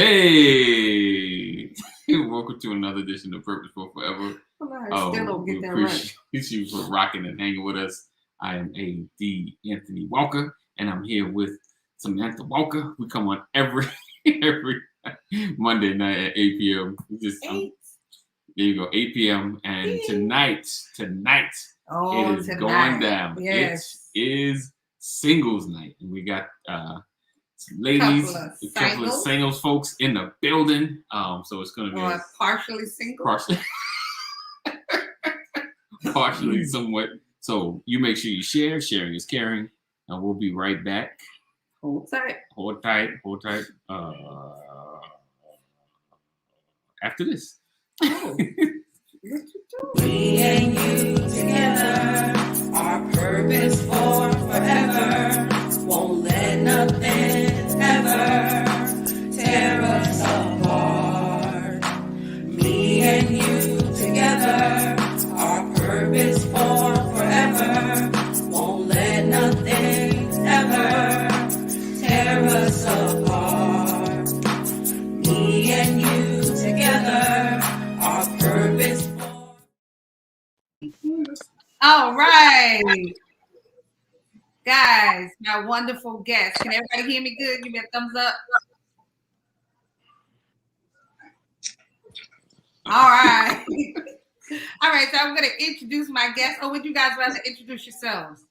Hey, welcome to another edition of Purposeful Forever. I still don't get that right. Appreciate you for rocking and hanging with us. I am A.D. Anthony Walker, and I'm here with Samantha Walker. We come on every Monday night at 8 p.m. There you go, 8 p.m. And tonight, it is going down. Yes. It is singles night, and we got ladies, a couple of singles folks in the building. So it's gonna be partially single. Partially somewhat. So you make sure you share. Sharing is caring, and we'll be right back. Hold tight. After this. Oh. Me and you together, our purpose for forever. Won't let nothing ever tear us apart. Me and you together, our purpose for forever. Won't let nothing ever tear us apart. Me and you together, our purpose for. All right. Guys, my wonderful guest. Can everybody hear me good? Give me a thumbs up. All right. All right, so I'm going to introduce my guest. Oh, would you guys rather introduce yourselves?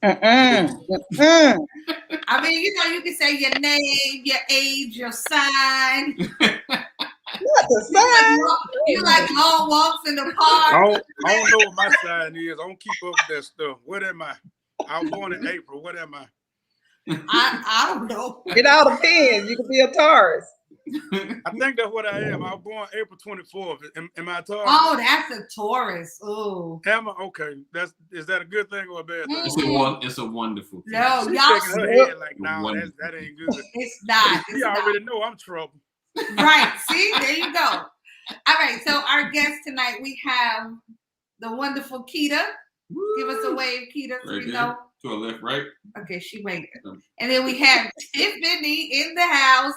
I mean, you know, you can say your name, your age, your sign. You like long walks in the park? I don't know what my sign is. I don't keep up with that stuff. What am I? I was born in April. What am I? I don't know. It all depends. You could be a Taurus. I think that's what I am. I was born April 24th. Am I a Taurus? Oh, that's a Taurus. Oh. Am I? Okay. Is that a good thing or a bad thing? It's a wonderful thing. No, She's y'all. shaking her head like, no, that ain't good. It's not. You already know I'm trouble. Right. See, there you go. All right. So our guest tonight, we have the wonderful Keita. Woo. Give us a wave, Keita. So right we know. To a left, right. Okay, she waited. And then we have Tiffany in the house.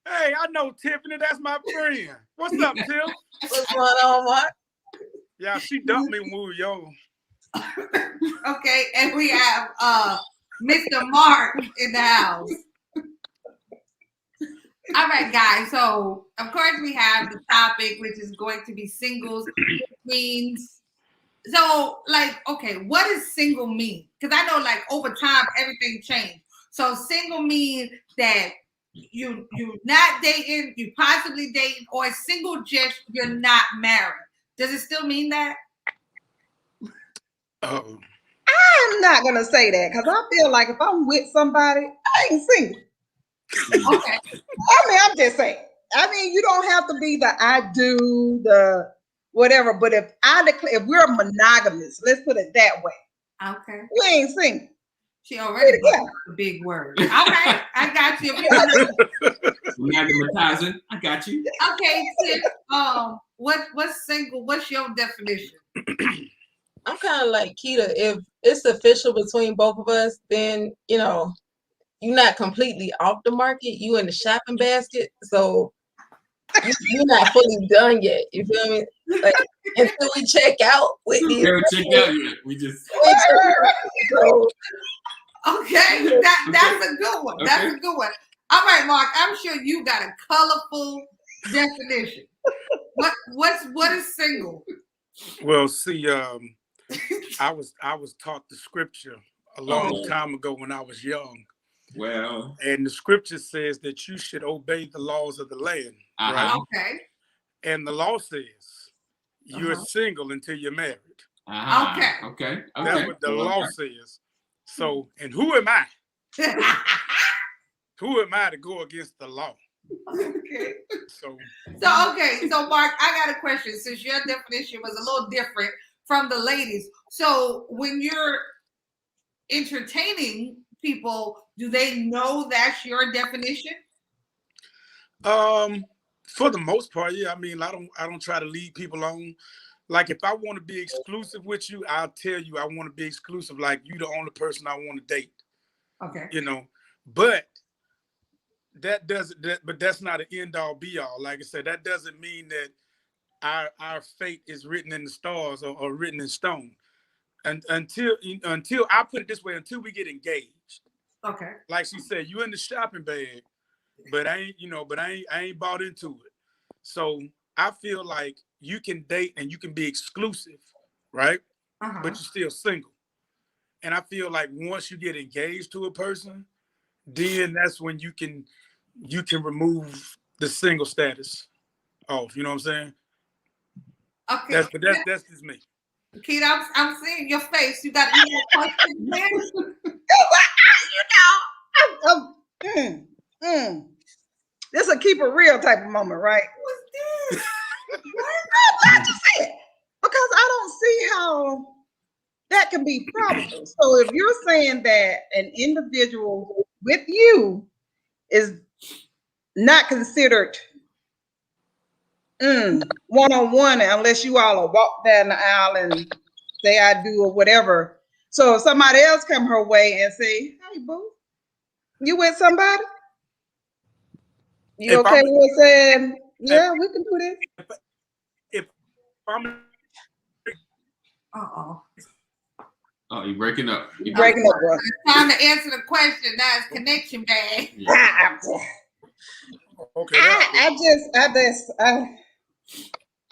Hey, I know Tiffany. That's my friend. What's up, Tiff? What's going on, what? Yeah, she dumped me when we were young. Okay, and we have Mr. Mark in the house. All right, guys. So, of course, we have the topic, which is going to be singles. Means so, like, okay, what does single mean? Because I know, like, over time, everything changed. So, single means that you're not dating, you possibly dating, or single just you're not married. Does it still mean that? Oh. I'm not gonna say that because I feel like if I'm with somebody, I ain't single. Okay. I mean, I'm just saying. I mean, you don't have to be the I do, the whatever. But if we're monogamous, let's put it that way. Okay. We ain't single. She already got a big word. Okay, I got you. Monogamatizing, I got you. Okay, Tiff, what's single? What's your definition? I'm kind of like Keita. If it's official between both of us, then you're not completely off the market. You in the shopping basket, so you're not fully done yet. You feel me? Like until we check out with We these. haven't checked out yet. We just. So, okay, that's a good one. That's a good one. All right, Mark. I'm sure you got a colorful definition. What is single? Well, see, I was taught the scripture a long time ago when I was young. Well, and the scripture says that you should obey the laws of the land, right? Okay. And the law says you're single until you're married. Okay. That's what the law says. So, and who am I? Who am I to go against the law? Okay. So Mark, I got a question. Since your definition was a little different from the ladies, so when you're entertaining people, do they know that's your definition? For the most part, yeah. I mean, I don't try to lead people on. Like, if I want to be exclusive with you, I'll tell you I want to be exclusive. Like, you the only person I want to date. Okay. But but that's not an end all be all. Like I said, that doesn't mean that our fate is written in the stars or written in stone. And until I put it this way, until we get engaged. Okay. Like she said, you in the shopping bag, but I ain't bought into it. So I feel like you can date and you can be exclusive, right? But you're still single. And I feel like once you get engaged to a person, then that's when you can remove the single status off. You know what I'm saying? Okay. That's just me. Keita, I'm seeing your face. You got a question there? This is a keep it real type of moment, right? What's this? I just said because I don't see how that can be probable. So if you're saying that an individual with you is not considered one-on-one unless you all are walk down the aisle and say I do or whatever. So if somebody else come her way and say, hey boo, you with somebody? You okay with saying, yeah, we can do this? If I'm Oh, you're breaking up. You're breaking up, bro. It's time to answer the question. That's connection bad. Yeah. Okay.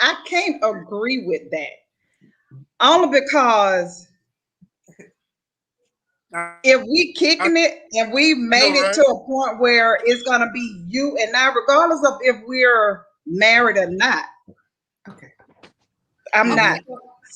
I can't agree with that. Only because if we kicking it and we made it to a point where it's gonna be you and I, regardless of if we're married or not. Okay. I'm not.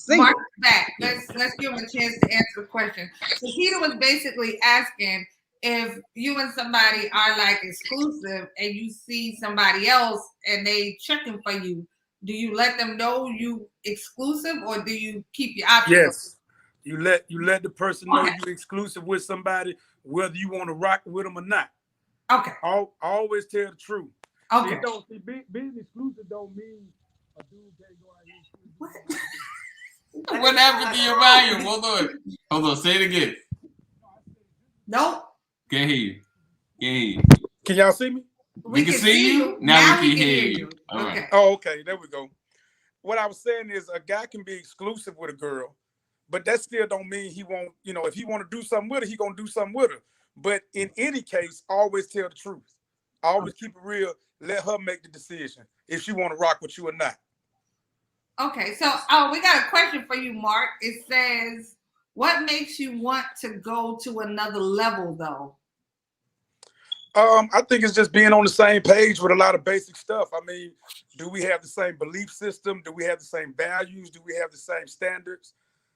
Mark back. Let's give him a chance to answer the question. So Peter was basically asking if you and somebody are like exclusive and you see somebody else and they checking for you, do you let them know you exclusive or do you keep your options? Yes. You let the person know you're exclusive with somebody, whether you want to rock with them or not. Okay. Always tell the truth. Okay. Being exclusive don't mean a dude can't go out here. What? What happened to your volume? Hold on. Say it again. Nope. Can't hear you. Can y'all see me? We can see you. Now we can hear you. All right. Oh, okay. There we go. What I was saying is a guy can be exclusive with a girl, but that still don't mean he won't, if he want to do something with her, he gonna do something with her. But in any case, always tell the truth. Always keep it real. Let her make the decision if she want to rock with you or not. Okay, so we got a question for you, Mark. It says, what makes you want to go to another level though? I think it's just being on the same page with a lot of basic stuff. I mean, do we have the same belief system? Do we have the same values? Do we have the same standards?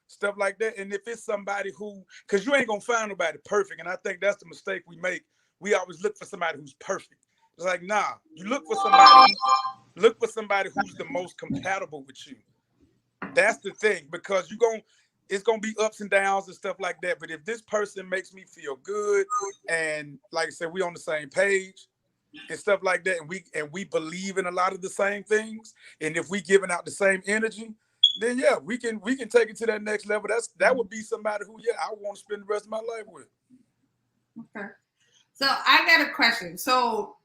Stuff like that. And if it's somebody because you ain't gonna find nobody perfect, and I think that's the mistake we make. We always look for somebody who's perfect. It's like, nah, you look for somebody who's the most compatible with you. That's the thing, because it's gonna be ups and downs and stuff like that. But if this person makes me feel good, and like I said, we on the same page and stuff like that, and we believe in a lot of the same things, and if we giving out the same energy, then yeah, we can take it to that next level. That would be somebody who I want to spend the rest of my life with. Okay. So I got a question. So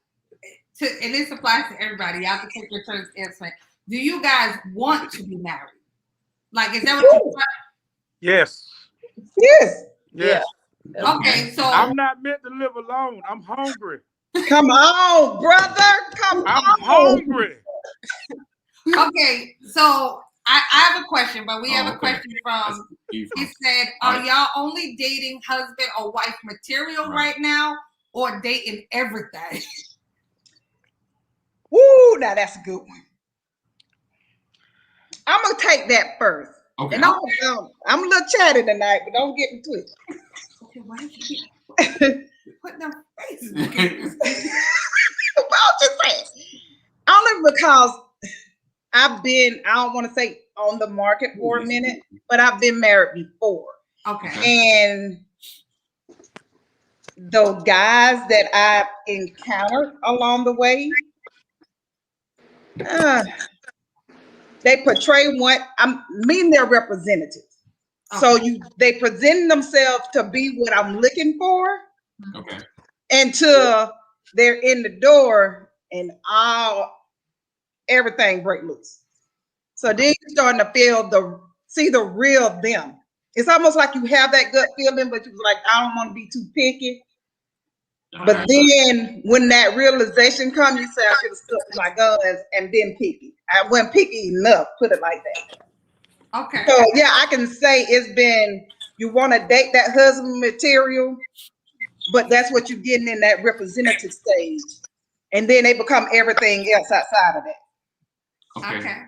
and this applies to everybody. Y'all can take your turns answering. Do you guys want to be married? Like, is that what you want? Yes. Yes. Yes. Yeah. Okay, so I'm not meant to live alone. I'm hungry. Come on, brother. I'm hungry. Okay, so I have a question, but we have a question from. He said, "Are y'all only dating husband or wife material right now, or dating everything?" Woo, now that's a good one. I'm gonna take that first. Okay. And I'm a little chatty tonight, but don't get into it. Okay, why did you keep putting them faces? Well, just say only because I've been, I don't want to say on the market for a minute, but I've been married before. Okay. And the guys that I've encountered along the way, they portray what I'm mean their representatives. So they present themselves to be what I'm looking for. Okay. And to they're in the door and everything break loose. So then you're starting to see the real them. It's almost like you have that gut feeling, but you was like, I don't want to be too picky. But then when that realization comes, you say, I should have stuck to my guns and been picky. I wasn't picky enough, put it like that. Okay. So yeah, I can say it's been, you want to date that husband material, but that's what you're getting in that representative stage. And then they become everything else outside of that. Okay.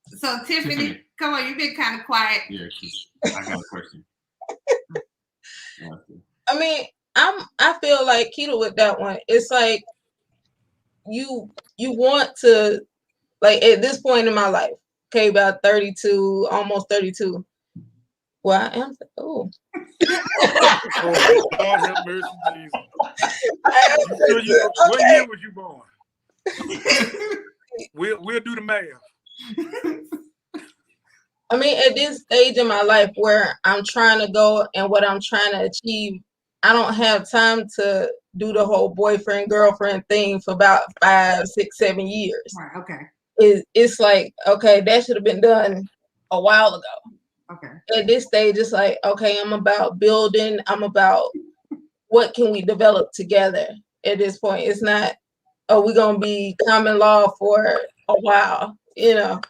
So Tiffany, come on, you've been kind of quiet. Yeah, I got a question. I mean, I feel like Keto with that one. It's like you want to, like, at this point in my life, okay, about 32, almost 32. Well, I am. Oh. Oh, Lord have mercy, Jesus. What year was you born? We'll do the math. I mean, at this stage in my life where I'm trying to go and what I'm trying to achieve, I don't have time to do the whole boyfriend, girlfriend thing for about 5, 6, 7 years. Right, okay. It's like, okay, that should have been done a while ago. Okay. At this stage, it's like, okay, I'm about building. I'm about what can we develop together at this point. It's not, oh, we're going to be common law for a while, you know.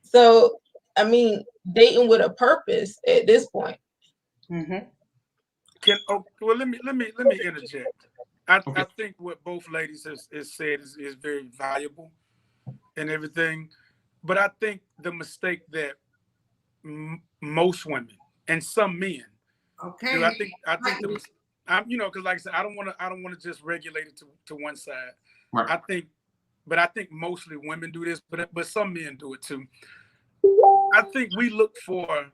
So, I mean, dating with a purpose at this point. Mm-hmm. Well, let me interject. I think what both ladies has said is very valuable and everything, but I think the mistake that most women and some men, okay, I think because like I said, I don't want to just regulate it to one side. Right. I think mostly women do this, but some men do it too. I think we look for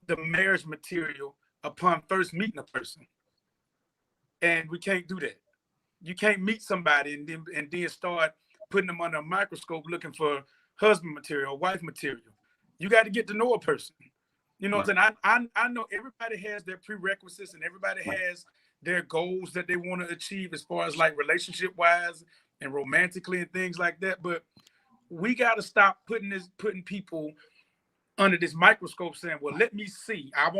the marriage material upon first meeting a person, and we can't do that. You can't meet somebody and then start putting them under a microscope looking for husband material, wife material. You got to get to know a person. You know what I'm saying? I know everybody has their prerequisites and everybody has their goals that they want to achieve as far as like relationship wise and romantically and things like that. But we got to stop putting people under this microscope saying, well, let me see. I've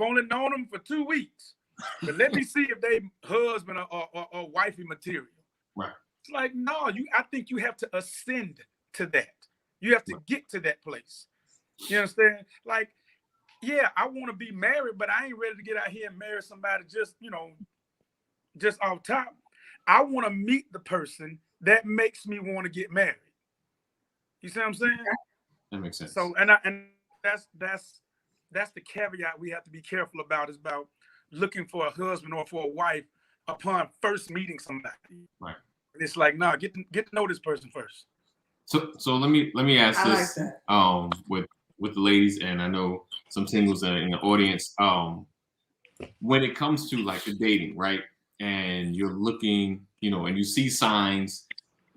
only known them for 2 weeks, but let me see if they husband or wifey material. Right. It's like, no, I think you have to ascend to that. You have to get to that place. You understand? Like, yeah, I want to be married, but I ain't ready to get out here and marry somebody just off top. I want to meet the person that makes me want to get married. You see what I'm saying? That makes sense. So, and that's the caveat we have to be careful about, is about looking for a husband or for a wife upon first meeting somebody. Right. It's like, nah, get to know this person first. So let me ask this like with the ladies, and I know some singles in the audience. When it comes to like the dating, right? And you're looking, and you see signs,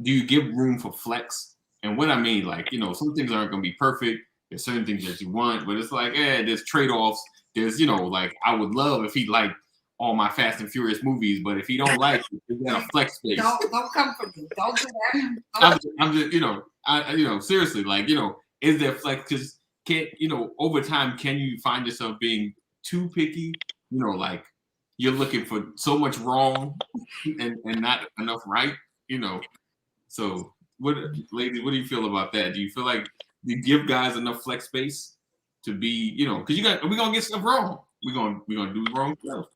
do you give room for flex? And what I mean, like, some things aren't going to be perfect. There's certain things that you want, but it's like, there's trade-offs. There's, like, I would love if he liked all my Fast and Furious movies, but if he don't like it, you got a flex space. Don't come for me. Don't do that. I'm just, seriously, like, is there flex? Because over time, can you find yourself being too picky? Like you're looking for so much wrong and not enough right, So ladies, what do you feel about that? Do you feel like you give guys enough flex space to be, because we're gonna get stuff wrong. We're gonna do wrong stuff,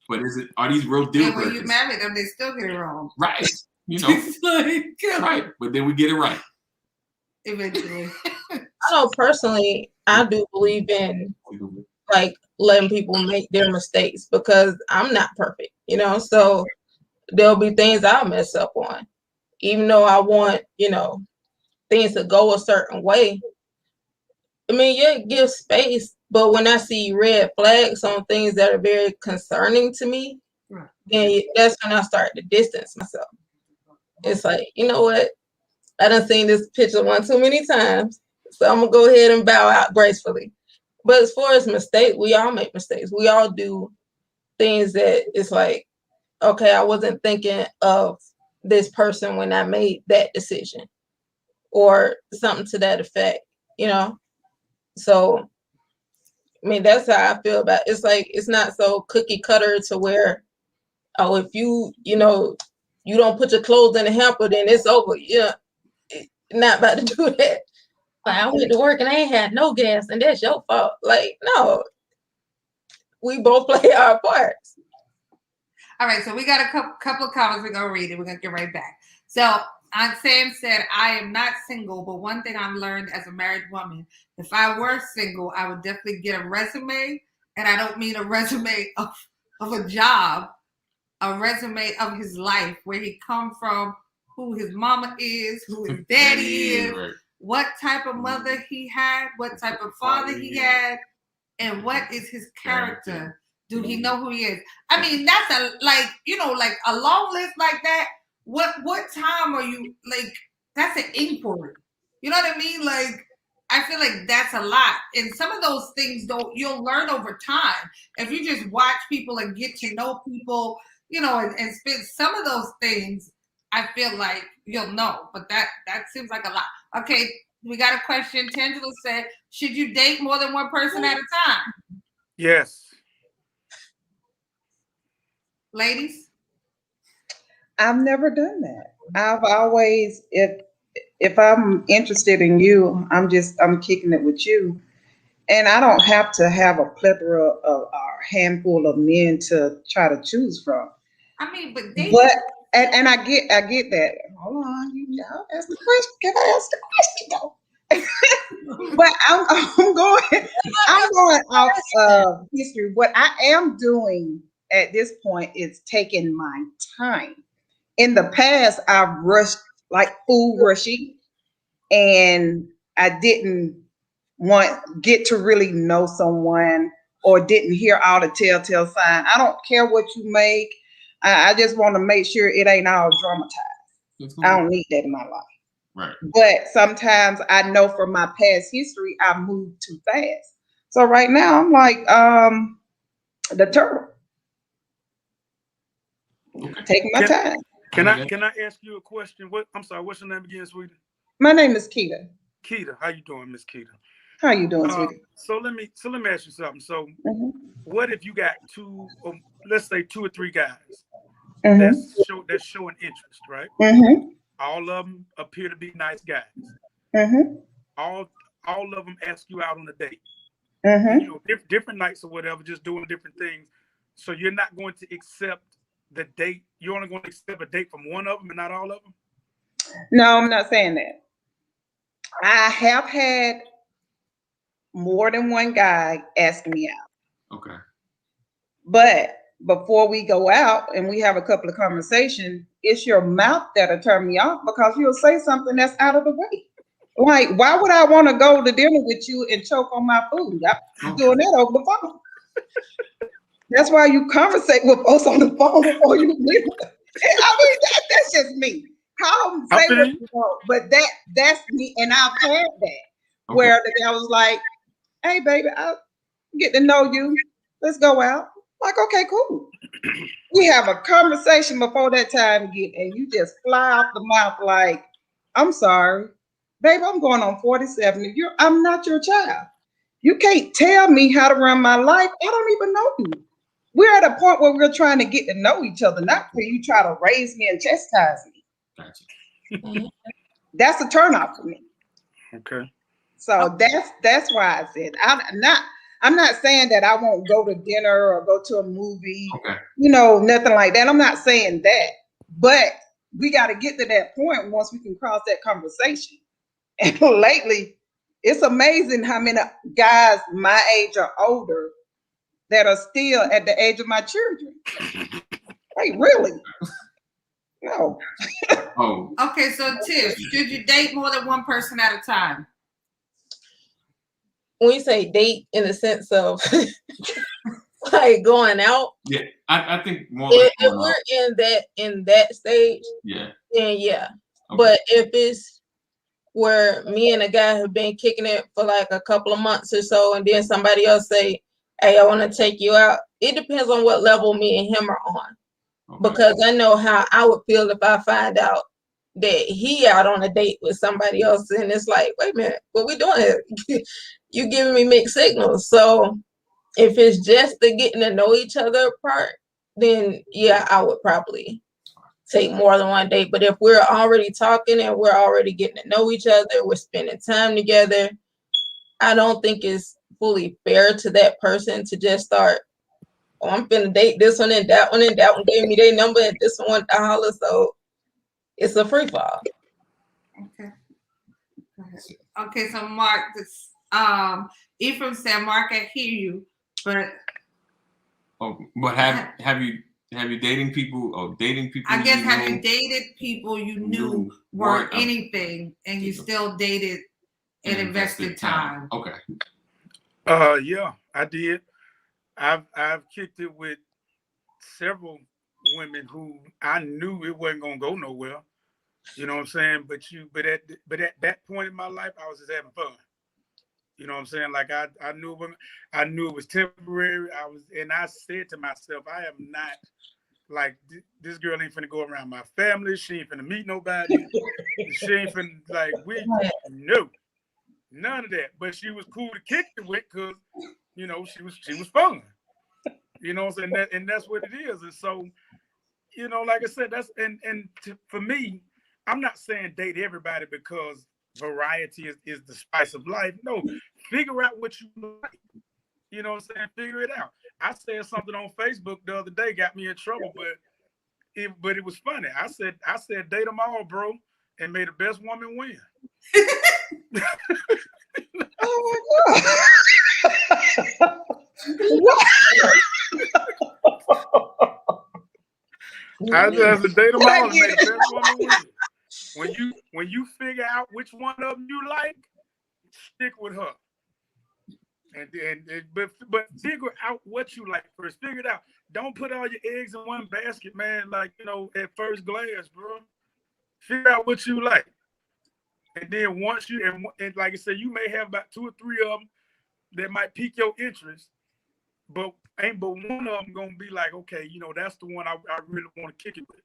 but are these real deal breakers? When you marry them, they still get it wrong. Right. Right. But then we get it right. Eventually. I know personally, I do believe in like letting people make their mistakes, because I'm not perfect, so there'll be things I'll mess up on, even though I want, things to go a certain way. I mean, yeah, give space, but when I see red flags on things that are very concerning to me, then that's when I start to distance myself. It's like, you know what? I done seen this picture one too many times, so I'm gonna go ahead and bow out gracefully. But as far as mistakes, we all make mistakes. We all do things that it's like, okay, I wasn't thinking of this person when I made that decision, or something to that effect, you know? So, I mean, that's how I feel about it. It's like, it's not so cookie cutter to where, oh, if you don't put your clothes in the hamper, then it's over. Yeah, not about to do that. Like, I went to work and I ain't had no gas, and that's your fault. Like, no, we both play our parts. All right, so we got a couple of comments. We're gonna read it. We're gonna get right back. So Sam said, I am not single, but one thing I've learned as a married woman, if I were single, I would definitely get a resume. And I don't mean a resume of a job, a resume of his life, where he come from, who his mama is, who his daddy is, Right. what type of mother he had, what type of father he had, and what is his character. Do he know who he is? I mean, that's like a long list like that. What time are you, like, that's an inquiry. You know what I mean? Like, I feel like that's a lot. And some of those things you'll learn over time. If you just watch people and get to know people, and spend some of those things, I feel like you'll know. But that seems like a lot. Okay, we got a question. Tangela said, should you date more than one person at a time? Yes. Ladies? I've never done that. I've always, if I'm interested in you, I'm kicking it with you. And I don't have to have a plethora of a handful of men to try to choose from. I mean, but and I get that. Hold on, y'all ask the question. Can I ask the question though? But I'm going off of history. What I am doing at this point is taking my time. In the past, I've rushed like food rushing, and I didn't get to really know someone, or didn't hear all the telltale signs. I don't care what you make. I just want to make sure it ain't all dramatized. I don't need that in my life. Right. But sometimes I know from my past history, I moved too fast. So right now I'm like the turtle. Okay. Taking my time. Can I ask you a question? I'm sorry, what's your name again, sweetie? My name is Keita. Keita, how you doing, Miss Keita? How you doing, sweetie? So let me ask you something. So what if you got let's say 2 or 3 guys that's showing interest, right? All of them appear to be nice guys. All of them ask you out on a date. Different nights or whatever, just doing different things. So you're not going to accept the date. You're only going to accept a date from one of them and not all of them? No, I'm not saying that. I have had more than one guy ask me out. Okay. But before we go out and we have a couple of conversations, it's your mouth that'll turn me off, because you'll say something that's out of the way. Like, why would I want to go to dinner with you and choke on my food? I'm doing that over the phone. That's why you conversate with folks on the phone before you leave. I mean, that's just me. Call them, say what you want, but that's me, and I've had that where the guy was like, "Hey, baby, I'll get to know you. Let's go out." Like, okay, cool. We have a conversation before that time and you just fly off the mouth like, "I'm sorry, babe, I'm going on 47. I'm not your child. You can't tell me how to run my life. I don't even know you. We're at a point where we're trying to get to know each other, not where you try to raise me and chastise me." Gotcha. That's a turnoff for me. Okay. So that's why I said I'm not saying that I won't go to dinner or go to a movie, nothing like that. I'm not saying that, but we got to get to that point once we can cross that conversation. And lately, it's amazing how many guys my age or older that are still at the age of my children. Like, really? No. Okay, so Tiff, should you date more than one person at a time? When you say date in the sense of like going out, yeah, I think more. If we're in that stage, then yeah. Okay. But if it's where me and a guy have been kicking it for like a couple of months or so, and then somebody else say, "Hey, I want to take you out," it depends on what level me and him are on. because I know how I would feel if I find out that he out on a date with somebody else, and it's like, wait a minute, what we doing here? You giving me mixed signals. So if it's just the getting to know each other part, then yeah, I would probably take more than one date. But if we're already talking and we're already getting to know each other, we're spending time together, I don't think it's fully fair to that person to just start, oh, I'm finna date this one and that one gave me their number and this one to holler. So it's a free fall. Okay. Go ahead. Okay, so Mark, this Ephraim said, Mark, I hear you, but have you dating people or dating people? I guess have you dated people you knew weren't anything and you still dated and invested time? Okay. Yeah, I did. I've kicked it with several women who I knew it wasn't gonna go nowhere. You know what I'm saying? But at that point in my life, I was just having fun. You know what I'm saying? Like I knew it was temporary. I said to myself, I am not like this girl ain't finna go around my family. She ain't finna meet nobody. She ain't finna no, none of that. But she was cool to kick it with because you know she was fun. You know what I'm saying? And that's what it is. And so, you know, like I said, for me, I'm not saying date everybody because variety is the spice of life. No, figure out what you like. You know what I'm saying? Figure it out. I said something on Facebook the other day, got me in trouble, but it was funny. I said date them all, bro, and may the best woman win. Oh my God. What? I just said date them all and may the best woman win. When you figure out which one of them you like, stick with her. But figure out what you like first. Figure it out. Don't put all your eggs in one basket, man. Like, you know, at first glance, bro. Figure out what you like, and then once you and like I said, you may have about 2 or 3 of them that might pique your interest, but one of them gonna be like, okay, you know, that's the one I really want to kick it with.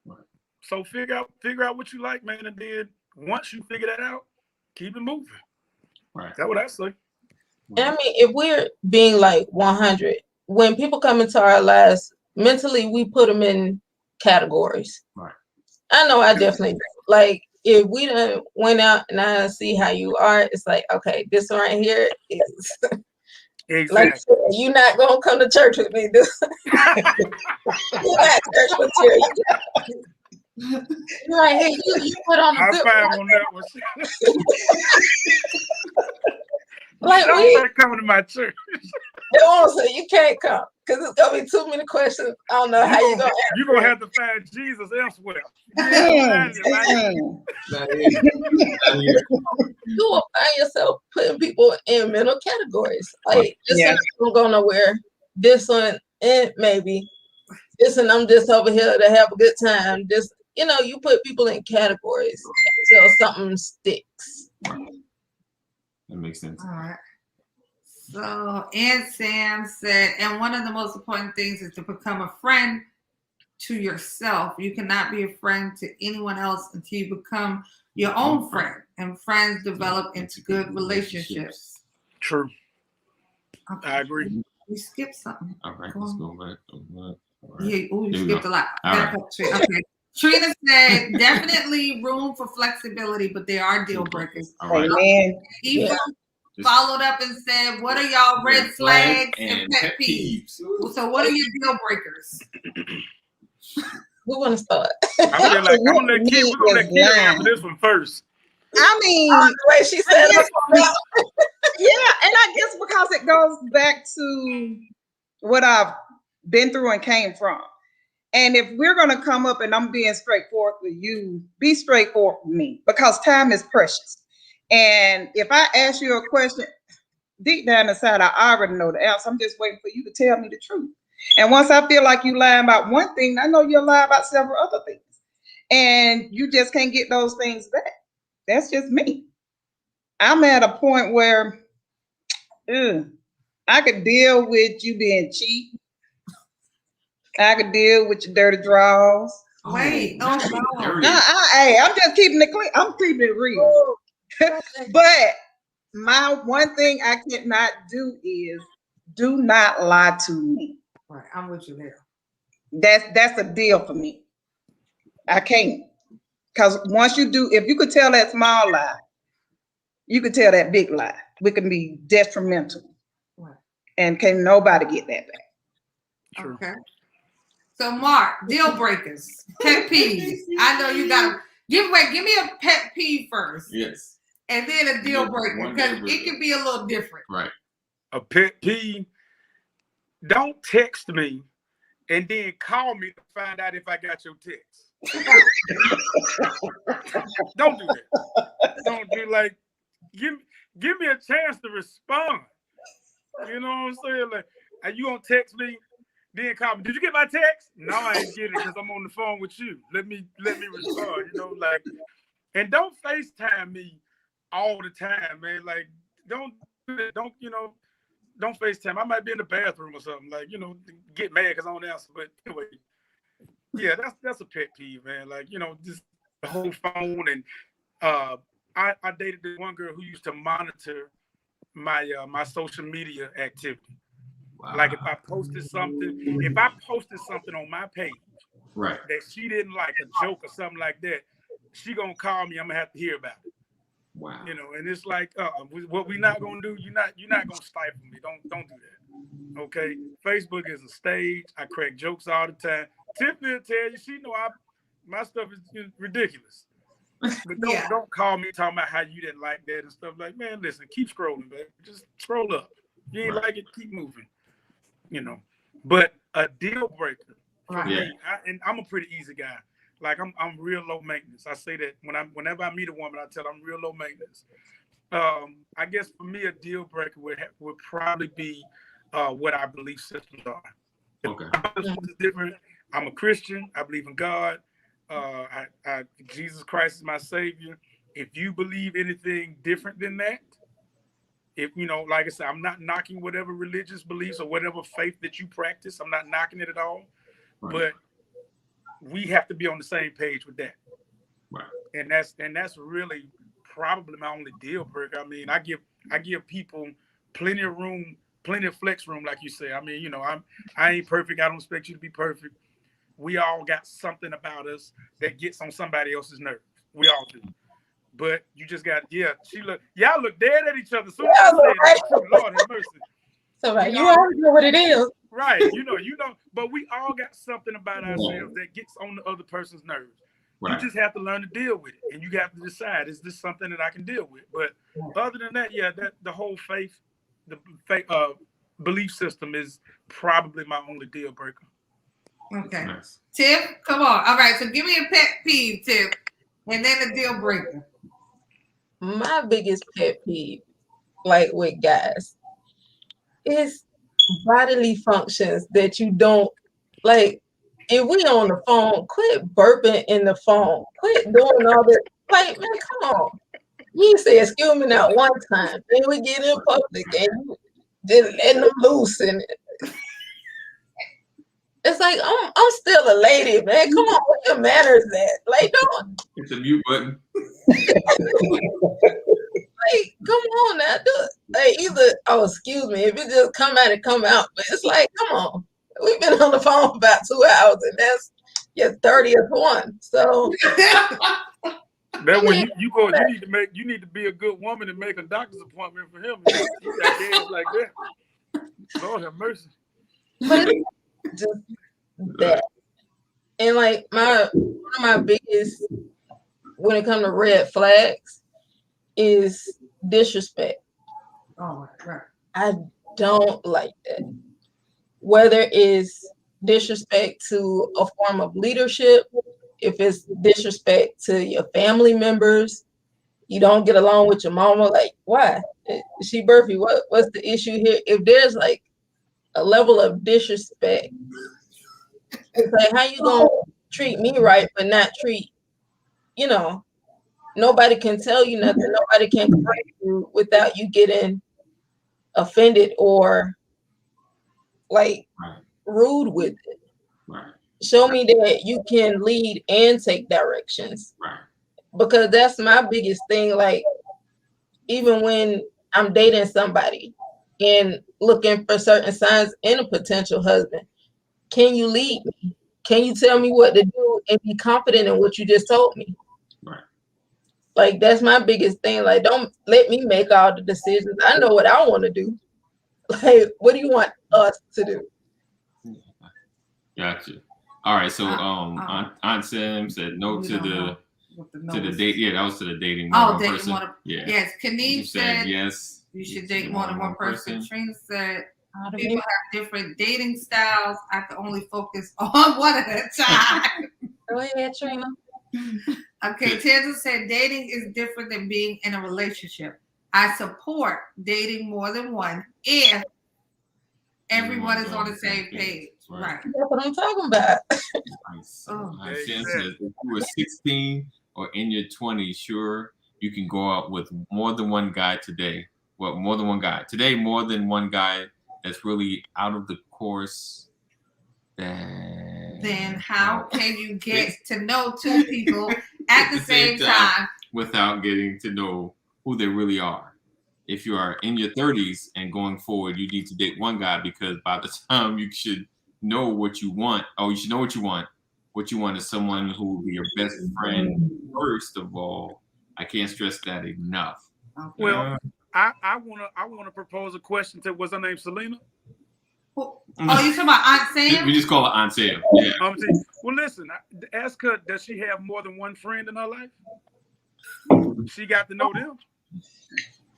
Right. So figure out what you like, man, and then once you figure that out, keep it moving. Right. That's what I say. And I mean, if we're being like 100, when people come into our lives, mentally we put them in categories. Right. I know I definitely do. Like if we done went out and I see how you are, it's like, okay, this one right here is exactly. Like you're not gonna come to church with me. You're not church material. You're right here. You put on the zip. On that one. Like don't coming to my church. They won't say you can't come because it's gonna be too many questions. I don't know how you're gonna. You're gonna have to find Jesus elsewhere. You will find yourself putting people in mental categories. Like this one don't go nowhere. This one, maybe. This one, I'm just over here to have a good time. Just you put people in categories until something sticks. That makes sense. All right. So, and Sam said, and one of the most important things is to become a friend to yourself. You cannot be a friend to anyone else until you become your own friend, and friends develop into good relationships. True. Okay. I agree. You skipped something. All right, let's go back. All right. Yeah, you skipped a lot. Right. Okay. Trina said, definitely room for flexibility, but there are deal breakers. All right. Amen. Eva followed up and said, what are y'all red flags and pet peeves? So what are your deal breakers? Who want to start? I feel like we're gonna let Kid answer this one first. I mean, the way she said it. Yeah, and I guess because it goes back to what I've been through and came from. And if we're going to come up and I'm being straightforward with you, be straightforward with me because time is precious. And if I ask you a question, deep down inside, I already know the answer. I'm just waiting for you to tell me the truth. And once I feel like you lying about one thing, I know you'll lie about several other things. And you just can't get those things back. That's just me. I'm at a point where I could deal with you being cheap. I could deal with your dirty draws. Wait, oh no. dirty. Hey, I'm just keeping it clean. I'm keeping it real. But my one thing I cannot do is do not lie to me. Right, I'm with you there. That's a deal for me. I can't. Because once you do, if you could tell that small lie, you could tell that big lie. We can be detrimental. Right. And can nobody get that back. True. Okay. So Mark, deal breakers, pet peeves. I know you got to give me a pet peeve first. Yes. And then a deal Yeah, breaker. one Because deal breaker. it can be a little different. Right. A pet peeve. Don't text me and then call me to find out if I got your text. Don't do that. Don't do like give me a chance to respond. You know what I'm saying? Like, are you gonna text me? Then call me. Did you get my text? No, I ain't get it because I'm on the phone with you. Let me respond. You know, like, and don't FaceTime me all the time, man. Like, don't FaceTime. I might be in the bathroom or something. Like, get mad because I don't answer. But anyway, yeah, that's a pet peeve, man. Like, just the whole phone. And I dated this one girl who used to monitor my social media activity. Wow. Like if I posted something on my page, right, that she didn't like, a joke or something like that, she gonna call me. I'm gonna have to hear about it. Wow. And it's like, what we not gonna do? You're not gonna stifle me. Don't do that. Okay. Facebook is a stage. I crack jokes all the time. Tiffany will tell you, she know my stuff is ridiculous. But don't call me talking about how you didn't like that and stuff. Like, man, listen, keep scrolling, baby. Just scroll up. If you ain't like it, keep moving. But a deal breaker for me, and I'm a pretty easy guy. Like I'm real low maintenance. I say that whenever I meet a woman, I tell her I'm real low maintenance. I guess for me, a deal breaker would probably be what our belief systems are. Okay. Different. I'm a Christian. I believe in God. Jesus Christ is my savior. If you believe anything different than that, like I said, I'm not knocking whatever religious beliefs or whatever faith that you practice. I'm not knocking it at all. Right. But we have to be on the same page with that. Right. And that's really probably my only deal breaker. I mean, I give people plenty of room, plenty of flex room, like you say. I mean, I ain't perfect. I don't expect you to be perfect. We all got something about us that gets on somebody else's nerves. We all do. But you just got, y'all look dead at each other. So I said, Lord have mercy. So right, you already know what it is. Right. But we all got something about ourselves that gets on the other person's nerves. Right. You just have to learn to deal with it. And you have to decide, is this something that I can deal with? But other than that, the whole belief system is probably my only deal breaker. Okay. Nice. Tiff, come on. All right. So give me a pet peeve, Tiff, and then a deal breaker. My biggest pet peeve, like with guys, is bodily functions that you don't like. If we on the phone, quit burping in the phone. Quit doing all this. Like, man, come on. You say excuse me now one time. Then we get in public and you just letting them loose in it. It's like I'm still a lady, man. Come on, what your manners at? Like, don't. It's a mute button. Like, come on now, do it. Like either excuse me, if it just come out, it come out. But it's like, come on. We've been on the phone for about 2 hours, and that's your 30th one. So that when you go, you need to be a good woman and make a doctor's appointment for him. You got games like that. Lord have mercy. But it's just that. And like one of my biggest when it comes to red flags is disrespect. Oh, right. I don't like that. Whether it's disrespect to a form of leadership, if it's disrespect to your family members, you don't get along with your mama, like, why? Is she birthy? What's the issue here? If there's like a level of disrespect, it's like, how you gonna treat me right but not treat, nobody can tell you nothing, nobody can correct you without you getting offended or like rude with it. Right. Show me that you can lead and take directions. Right. Because that's my biggest thing. Like, even when I'm dating somebody and looking for certain signs in a potential husband, can you lead me? Can you tell me what to do and be confident in what you just told me? Right. Like, that's my biggest thing. Like, don't let me make all the decisions. I know what I want to do. Like, what do you want us to do? Gotcha. All right. So Aunt Sam said no to the date. Yeah, that was to the dating more than one dating person. more than, yeah. Yes. Kaneem said yes. you should date more than one person. Trina said people have different dating styles. I can only focus on one at a time. Go ahead, Trina. Okay, Taylor said dating is different than being in a relationship. I support dating more than one if everyone is on the same page. Right. That's what I'm talking about. Jen says if you were 16 or in your 20s, sure, you can go out with more than one guy today. Well, more than one guy. Today, more than one guy that's really out of the course. Then how can you get to know two people at the same time without getting to know who they really are? If you are in your 30s and going forward, you need to date one guy because by the time you should know what you want, you should know what you want. What you want is someone who will be your best friend. First of all, I can't stress that enough. Well, I wanna propose a question to what's her name, Selena? Oh, you talking about Aunt Sam? We just call her Aunt Sam. Yeah. Well, listen, ask her, does she have more than one friend in her life? She got to know them.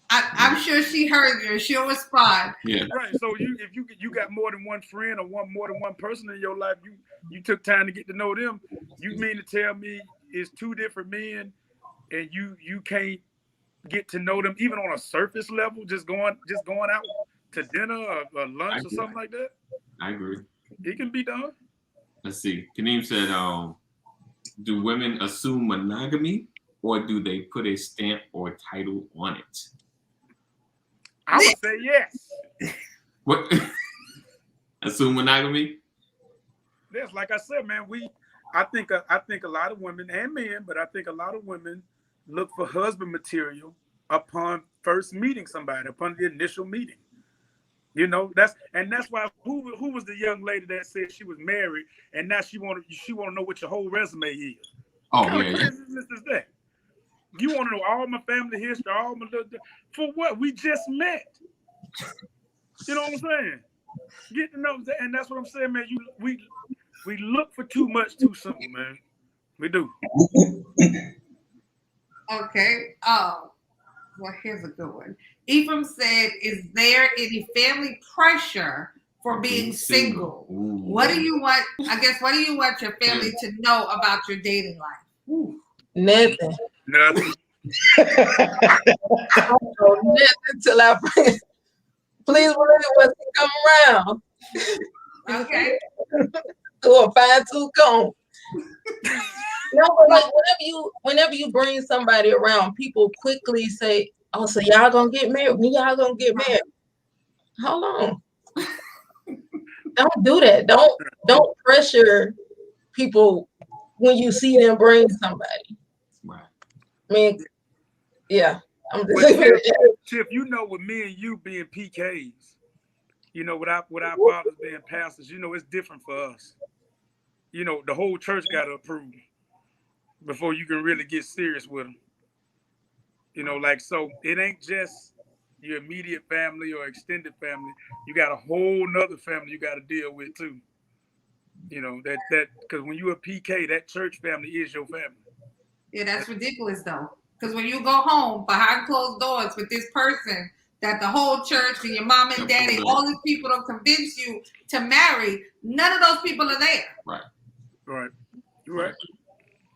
I'm sure she heard you. She'll respond. Yeah. Right. So if you got more than one friend or more than one person in your life, you took time to get to know them. You mean to tell me it's two different men, and you can't get to know them even on a surface level, just going out to dinner or lunch or something like that? I agree. It can be done. Let's see. Kaneem said, do women assume monogamy or do they put a stamp or title on it? I would say yes. What? Assume monogamy? Yes, like I said, man, I think a lot of women and men, but I think a lot of women look for husband material upon first meeting somebody, upon the initial meeting. You know, that's why who was the young lady that said she was married and now she want to know what your whole resume is? Oh, what kind yeah. of craziness is that? You want to know all my family history, all my for what? We just met. You know what I'm saying? Get to know that, and that's what I'm saying, man. We look for too much too soon, man. We do. Okay. Well, here's a good one. Ephraim said, "Is there any family pressure for being single? What do you want? I guess what do you want your family to know about your dating life?" Ooh. Nothing. Nothing. I don't know nothing till I please believe what's to come around. Okay. To a fine-tooth comb. No, but like whenever you bring somebody around, people quickly say, "Oh, so y'all gonna get married? When y'all gonna get married?" Hold on. Don't do that. Don't pressure people when you see them bring somebody. Right. I mean, yeah. I'm just Chip, you know, with me and you being PKs, you know, with our fathers being pastors, you know, it's different for us. You know, the whole church got to approve before you can really get serious with them. You know, like, so it ain't just your immediate family or extended family. You got a whole nother family you got to deal with too. You know, that because when you're a PK, that church family is your family. Yeah, that's ridiculous though. Because when you go home behind closed doors with this person that the whole church and your mom and daddy, all these people don't convince you to marry, none of those people are there. Right. Right. You're right.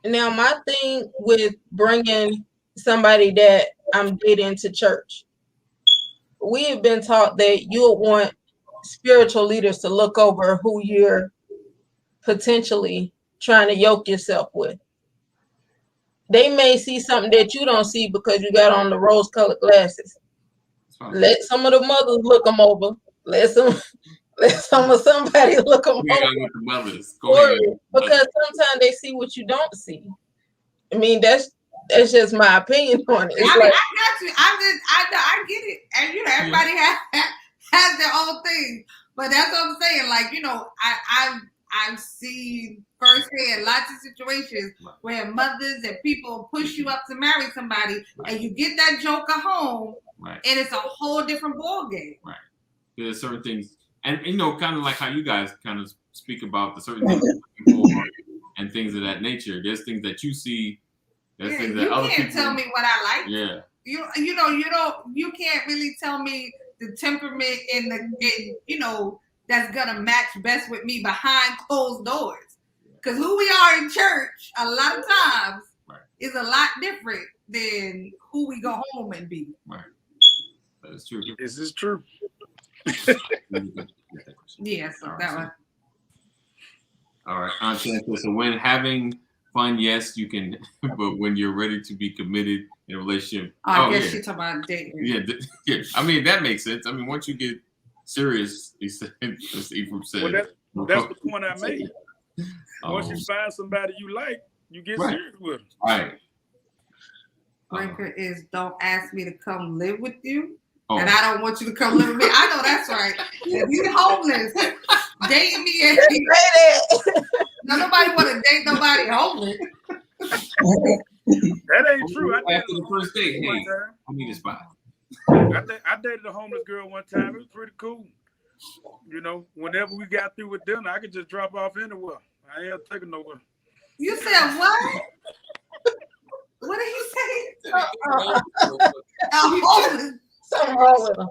Now, my thing with bringing somebody that I'm dating to church, we have been taught that you'll want spiritual leaders to look over who you're potentially trying to yoke yourself with. They may see something that you don't see because you got on the rose-colored glasses. Let some of the mothers look them over. Let somebody look them Yeah, over with the mothers. Go for ahead. it, because sometimes they see what you don't see. I mean, that's just my opinion on it. It's I mean, like, I got you. I get it, and you know, everybody has their own thing. But that's what I'm saying. Like, you know, I've seen firsthand lots of situations where mothers and people push you up to marry somebody, and you get that joker home, and it's a whole different ball game. Right. There's certain things, and you know, kind of like how you guys kind of speak about the certain things you're looking for and things of that nature. There's things that you see. There's things that other people. You can't tell me what I like. Yeah. You can't really tell me the temperament that's gonna match best with me behind closed doors. Because who we are in church a lot of times is a lot different than who we go home and be. Right. That is true. This is true. Yeah, so that one. All right. So when having fun, yes, you can, but when you're ready to be committed in a relationship. I guess you're talking about dating. Yeah. I mean, that makes sense. I mean, once you get serious, as Ephraim said. Well, that's the point I made. Once you find somebody you like, you get serious with them. Right. Breaker is don't ask me to come live with you. And I don't want you to come live with me. I know that's right. If you're homeless, date me and no, nobody want to date nobody homeless. That ain't true. After the first date, hey, I need a spot. I dated a homeless girl one time. It was pretty cool. You know, whenever we got through with dinner, I could just drop off anywhere. I ain't have to take her nowhere. You said what? What did you say? Homeless. Something wrong with them.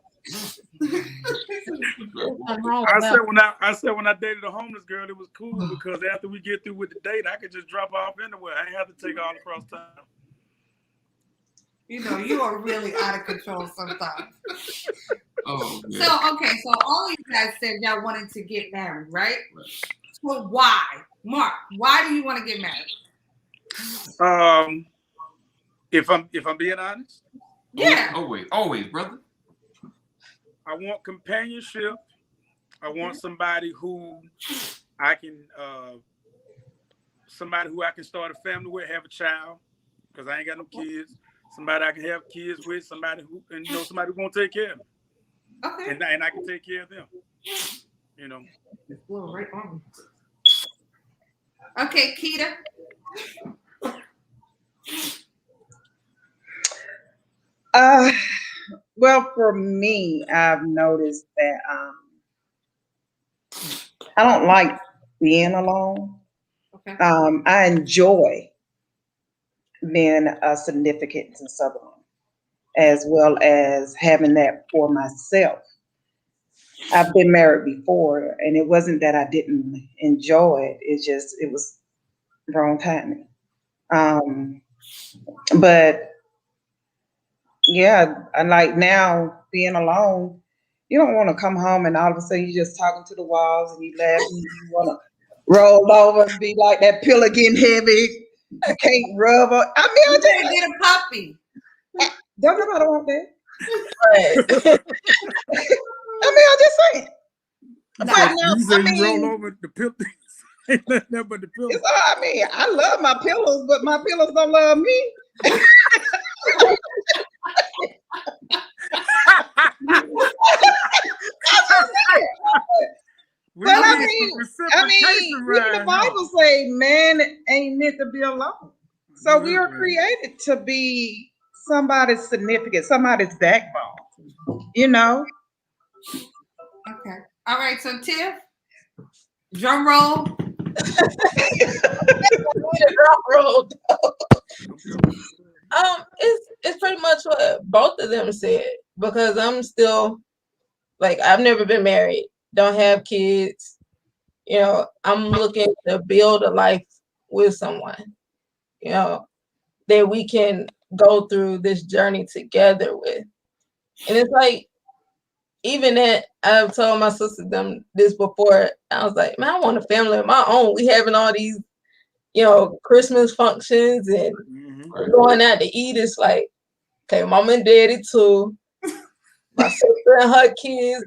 I said when I dated a homeless girl, it was cool because after we get through with the date, I could just drop off anywhere. I ain't have to take her all across town. You know, you are really out of control sometimes. Oh, yeah. So all of you guys said y'all wanted to get married, right? So why? Mark, why do you want to get married? If I'm being honest. Yeah. Always, brother. I want companionship. I want somebody who I can start a family with, have a child, because I ain't got no kids. Somebody I can have kids with, somebody who's gonna take care of me. Okay. And I can take care of them. You know. Right on. Okay, Keita. Well, for me, I've noticed that I don't like being alone. Okay. I enjoy being a significant to someone, as well as having that for myself. I've been married before, and it wasn't that I didn't enjoy it. It was wrong timing. But yeah, I like now being alone. You don't want to come home and all of a sudden you're just talking to the walls and you laughing. You want to roll over and be like that pillow getting heavy. You can't rub on. I mean, You better get a puppy. Don't nobody want that. Right. I mean, I'm just saying. But now, You say you roll over the pillow. Ain't nothing but the pillow. I mean, I love my pillows, but my pillows don't love me. But I mean, the Bible say man ain't meant to be alone. So we are created to be somebody's significant, somebody's backbone. You know. Okay. All right. So Tiff, drum roll. Drum roll. It's pretty much what both of them said, because I'm still like, I've never been married, don't have kids. You know, I'm looking to build a life with someone, you know, that we can go through this journey together with. And it's like, even that, I've told my sister them this before. I was like, man, I want a family of my own. We having all these, you know, Christmas functions and going out to eat. It's like, okay, mom and daddy too, my sister and her kids,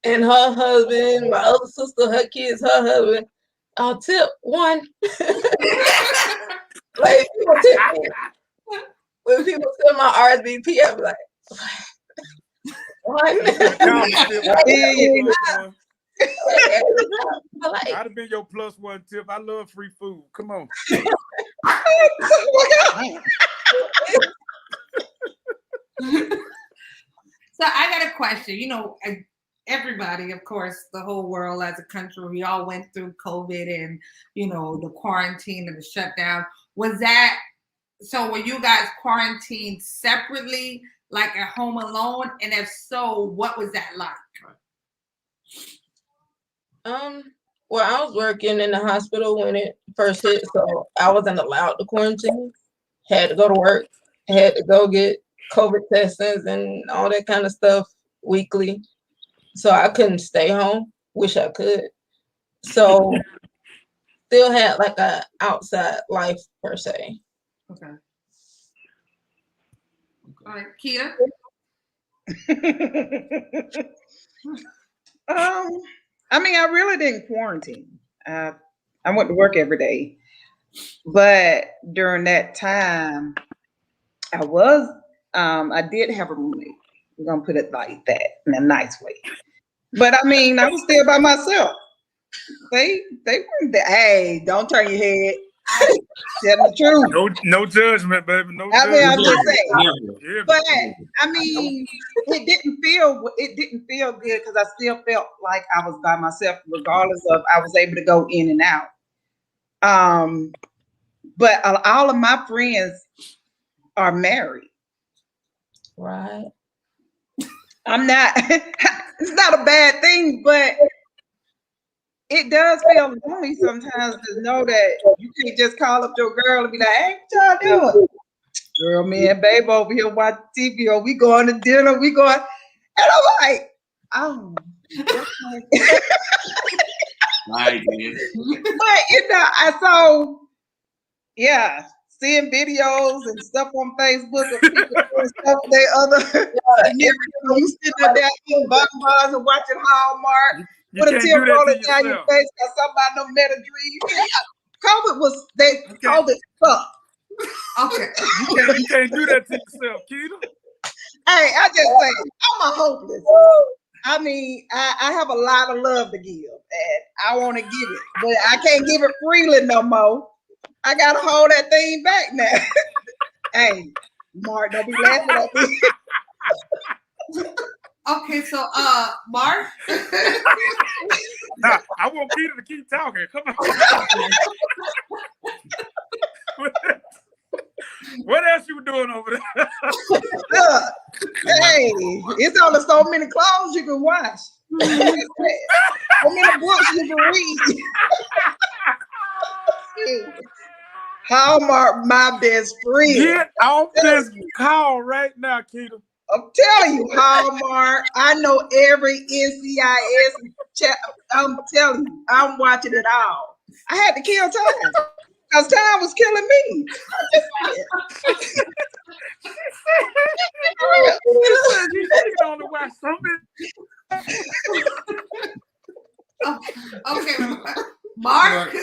and her husband, my other sister, her kids, her husband. I'll tip one. Like people tip me. When people tip my RSVP, I'm like, one. I'd have been your +1 tip. I love free food. Come on. So I got a question. You know, everybody, of course, the whole world as a country, we all went through COVID and, you know, the quarantine and the shutdown. Was that, so were you guys quarantined separately, like at home alone? And if so, what was that like? Well, I was working in the hospital when it first hit, so I wasn't allowed to quarantine. Had to go to work, had to go get COVID testings and all that kind of stuff weekly. So I couldn't stay home. Wish I could. So still had like a outside life per se. Okay. All right, Kia. I mean, I really didn't quarantine. I went to work every day, but during that time, I did have a roommate. We're gonna put it like that in a nice way. But I mean, I was still by myself. They weren't there. Hey, don't turn your head. Tell the truth. No judgment, baby. No I mean, I'm judgment. just saying. Yeah, But I mean, it didn't feel good because I still felt like I was by myself, regardless of I was able to go in and out. But all of my friends are married. Right. I'm not. It's not a bad thing, but it does feel lonely sometimes to know that you can't just call up your girl and be like, "Hey, what y'all doing?" Girl, me and babe over here watching TV, or we going to dinner, we going, and I'm like, oh. Right, But you know, yeah, seeing videos and stuff on Facebook of people doing stuff with their other, you sitting there eating bonbons and watching Hallmark with a tear rolling down your face because somebody done met a dream. COVID sucked. Okay. You can't do that to yourself, Keita. Hey, I just say I'm a hopeless. I mean, I have a lot of love to give, and I want to give it, but I can't give it freely no more. I gotta hold that thing back now. Hey, Mark, don't be laughing at me. Okay, so Mark. Nah, I want Keita to keep talking. Come on. What else you doing over there? Hey, it's only so many clothes you can wash. So many books you can read. Hallmark, my best friend. Get off this call right now, Keita. I'm telling you, Hallmark. I know every NCIS. I'm telling you, I'm watching it all. I had to kill time because time was killing me. You on the watch something. Okay, Mark.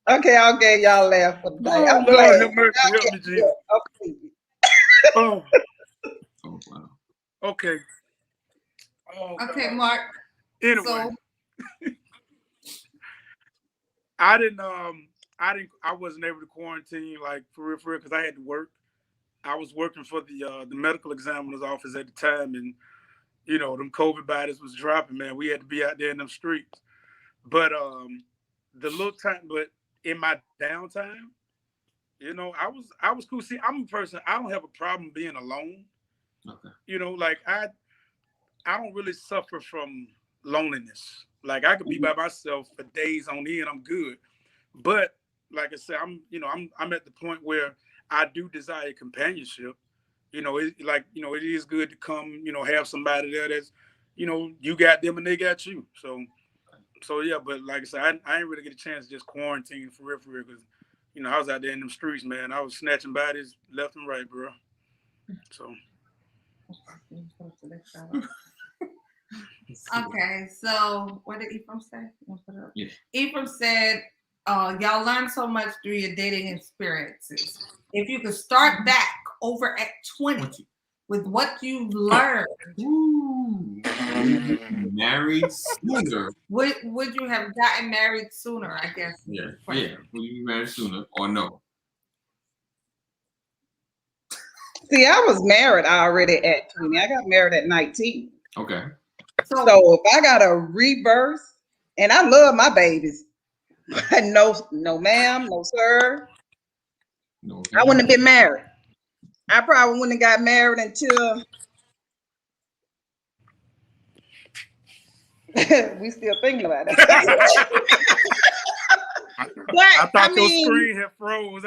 Okay, y'all laugh for the day. I'm glad. Oh, wow. Okay. Oh, okay, Mark. Anyway, so, I wasn't able to quarantine like for real, because I had to work. I was working for the medical examiner's office at the time, and you know, them COVID bodies was dropping, man. We had to be out there in them streets. But but in my downtime, you know, I was cool. See, I'm a person, I don't have a problem being alone. Okay. You know, like I don't really suffer from loneliness. Like I could be by myself for days on end, I'm good. But like I said, I'm at the point where I do desire companionship. You know, it is good to come, you know, have somebody there that's, you know, you got them and they got you. So yeah, but like I said, I ain't really get a chance to just quarantine for real, because, I was out there in them streets, man. I was snatching bodies left and right, bro. So. Okay, so what did Ephraim say? Yeah. Ephraim said, y'all learn so much through your dating experiences. If you could start back over at 20 with what you've learned, married sooner. would you have gotten married sooner? I guess. Yeah. Would you be married sooner or no? See, I was married already at 20. I got married at 19. Okay. So if I got a reverse, and I love my babies, but no ma'am, no sir, No. I wouldn't have been married. I probably wouldn't have got married until we still thinking about it. I thought your screen had froze.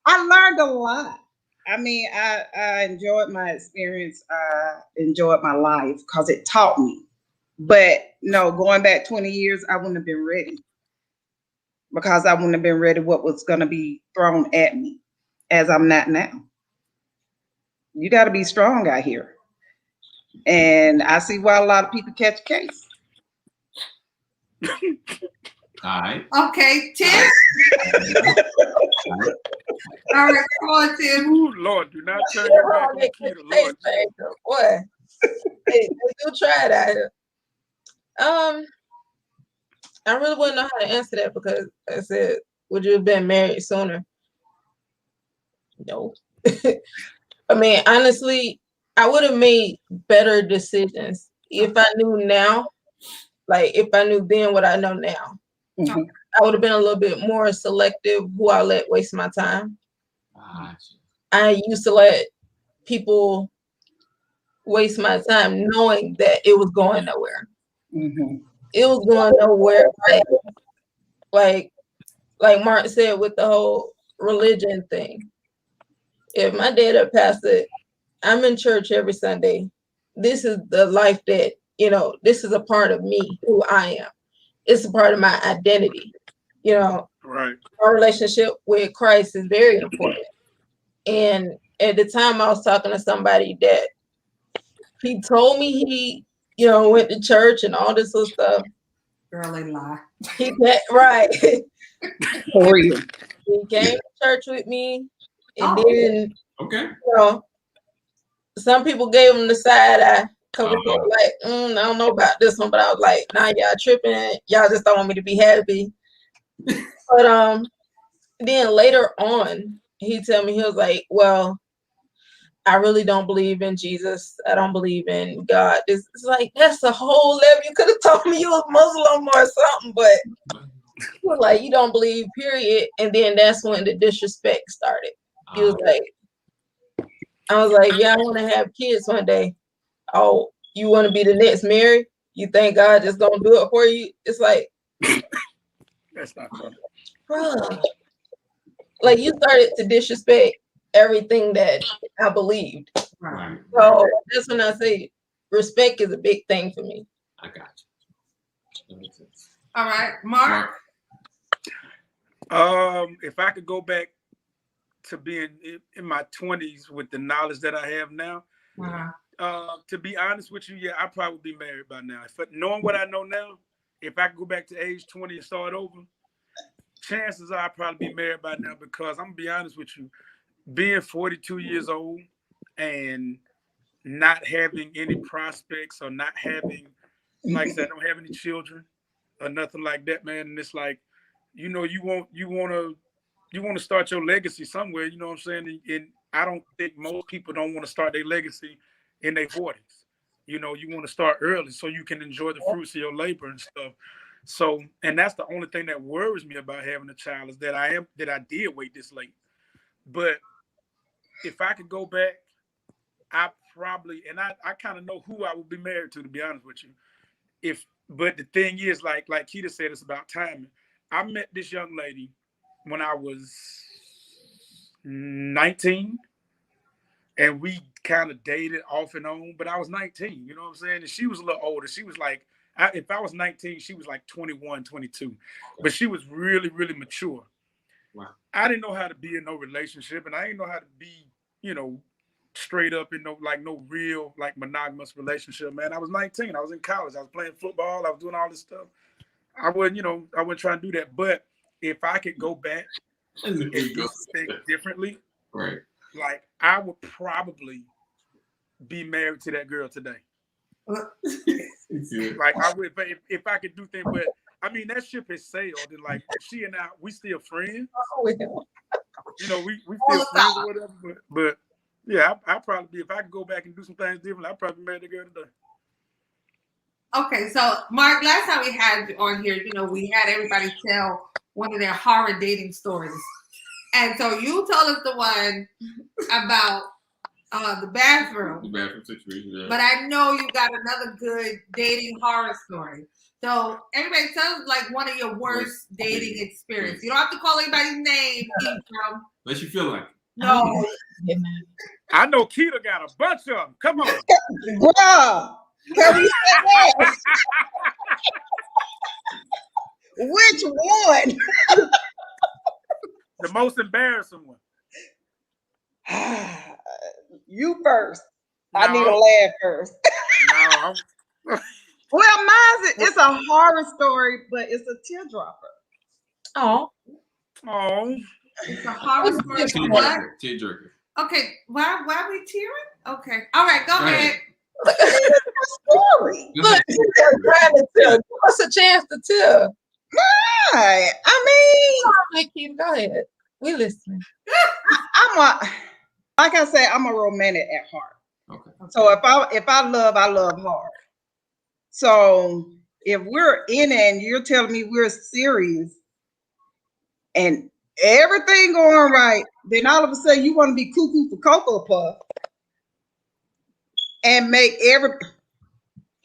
I learned a lot. I mean, I enjoyed my experience. I enjoyed my life because it taught me. But no, going back 20 years, I wouldn't have been ready because I wouldn't have been ready what was going to be thrown at me as I'm not now. You got to be strong out here. And I see why a lot of people catch a case. All right. Okay, Tim. All right, come on, Tim. Ooh, Lord, do not turn your back on Keita, Lord. Boy, they do try it out here. I really wouldn't know how to answer that because I said, would you have been married sooner? No. I mean, honestly, I would have made better decisions if I knew now, like if I knew then what I know now. Mm-hmm. I would have been a little bit more selective who I let waste my time. I used to let people waste my time knowing that it was going nowhere. Mm-hmm. It was going nowhere. Like Mark said with the whole religion thing. If my dad had pastored, I'm in church every Sunday. This is the life that, this is a part of me, who I am. It's a part of my identity. Right. Our relationship with Christ is very important. And at the time I was talking to somebody that he told me he, went to church and all this other stuff. Girl, they lie. Right. For real. He came to church with me. And then, okay. Some people gave him the side eye. Couple people like, I don't know about this one, but I was like, nah, y'all tripping. Y'all just don't want me to be happy. But then later on, he told me, he was like, well, I really don't believe in Jesus. I don't believe in God. It's like, that's a whole level. You could have told me you was Muslim or something, but he was like, you don't believe, period. And then that's when the disrespect started. He was like, I was like, yeah, I want to have kids one day. Oh, you want to be the next Mary? You think God just gonna do it for you? It's like, that's not funny. Bruh. Like you started to disrespect everything that I believed. Right. So that's when I say respect is a big thing for me. I got you. That makes sense. All right, Mark. If I could go back to being in my 20s with the knowledge that I have now, to be honest with you, yeah, I'd probably be married by now. Knowing what I know now, if I could go back to age 20 and start over, chances are I'd probably be married by now because I'm going to be honest with you, being 42 years old and not having any prospects or not having, like I said, I don't have any children or nothing like that, man. And it's like, you want to start your legacy somewhere, you know what I'm saying? And I don't think most people don't want to start their legacy in their 40s. You want to start early so you can enjoy the fruits of your labor and stuff. So, and that's the only thing that worries me about having a child is that I did wait this late. But if I could go back, I probably, and I kind of know who I would be married to be honest with you. But the thing is, like Keita said, it's about timing. I met this young lady when I was 19, and we kind of dated off and on, but I was 19, you know what I'm saying? And she was a little older. She was like if I was 19, she was like 21, 22. But she was really, really mature. Wow. I didn't know how to be in no relationship, and I didn't know how to be, straight up in no real like monogamous relationship, man. I was 19. I was in college. I was playing football. I was doing all this stuff. I wouldn't try to do that. But if I could go back and do things differently, right? Like I would probably be married to that girl today. Like I would, if I could do things, but I mean that ship has sailed, and like she and I, we still friends. We still friends or whatever. But yeah, I'd probably be, if I could go back and do some things different, I'd probably marry the girl today. Okay, so Mark, last time we had you on here, we had everybody tell one of their horror dating stories. And so you told us the one about the bathroom. The bathroom situation, yeah. But I know you got another good dating horror story. So everybody tell us like one of your worst dating experience. You don't have to call anybody's name. Unless you feel like it. No. I know Keita got a bunch of them. Come on. Bruh. Can we say that? Which one? The most embarrassing one. You first. No, I need a laugh first. No. Well, it's a horror story, but it's a teardropper. Oh. It's a horror story. What? Tearjerker. Okay. Why are we tearing? Okay. All right. Go ahead. Story. Look, give us a chance to tell. Right. I mean, go ahead. We listening. Like I say, I'm a romantic at heart. Okay. So if I love hard. So if we're in it and you're telling me we're serious and everything going right, then all of a sudden you want to be cuckoo for Cocoa Puff and make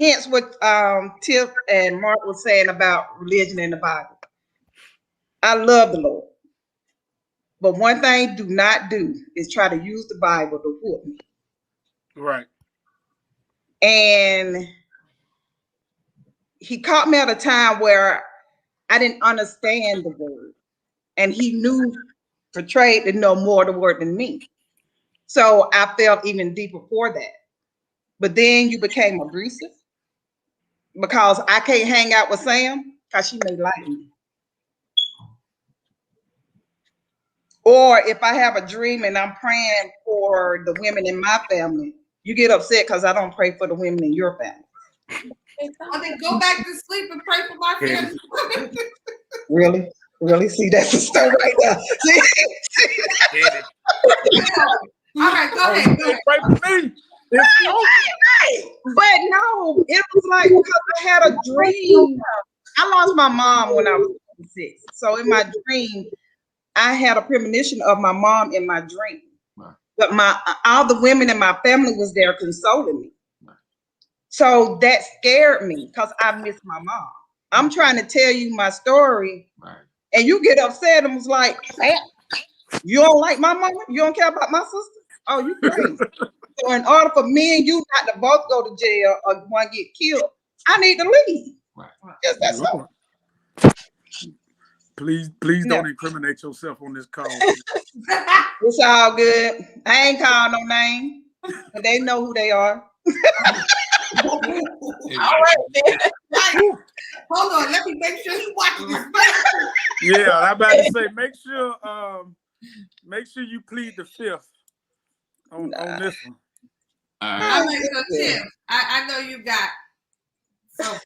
hence what Tip and Mark was saying about religion in the Bible. I love the Lord. But one thing do not do is try to use the Bible to whoop me. Right. And he caught me at a time where I didn't understand the word. And he portrayed to know more the word than me. So I felt even deeper for that. But then you became abusive because I can't hang out with Sam because she may like me. Or if I have a dream and I'm praying for the women in my family, you get upset because I don't pray for the women in your family. Well, then go back to sleep and pray for my family. Really? Really? See, that's the story right now. See? All right, go ahead. Pray for me. Right. But no, it was like because I had a dream. I lost my mom when I was 6. So in my dream, I had a premonition of my mom in my dream. Right. But all the women in my family was there consoling me. Right. So that scared me because I missed my mom. I'm trying to tell you my story. Right. And you get upset and was like, man, you don't like my mama? You don't care about my sister? Oh, you crazy. So in order for me and you not to both go to jail or one get killed, I need to leave. Right. Just that's all. Please don't incriminate yourself on this call. It's all good. I ain't calling no name, but they know who they are. All right, then. Hold on, let me make sure you watch this. Yeah, I'm about to say, make sure you plead the fifth on this one. All right. All right, so Tim, I know you got. So.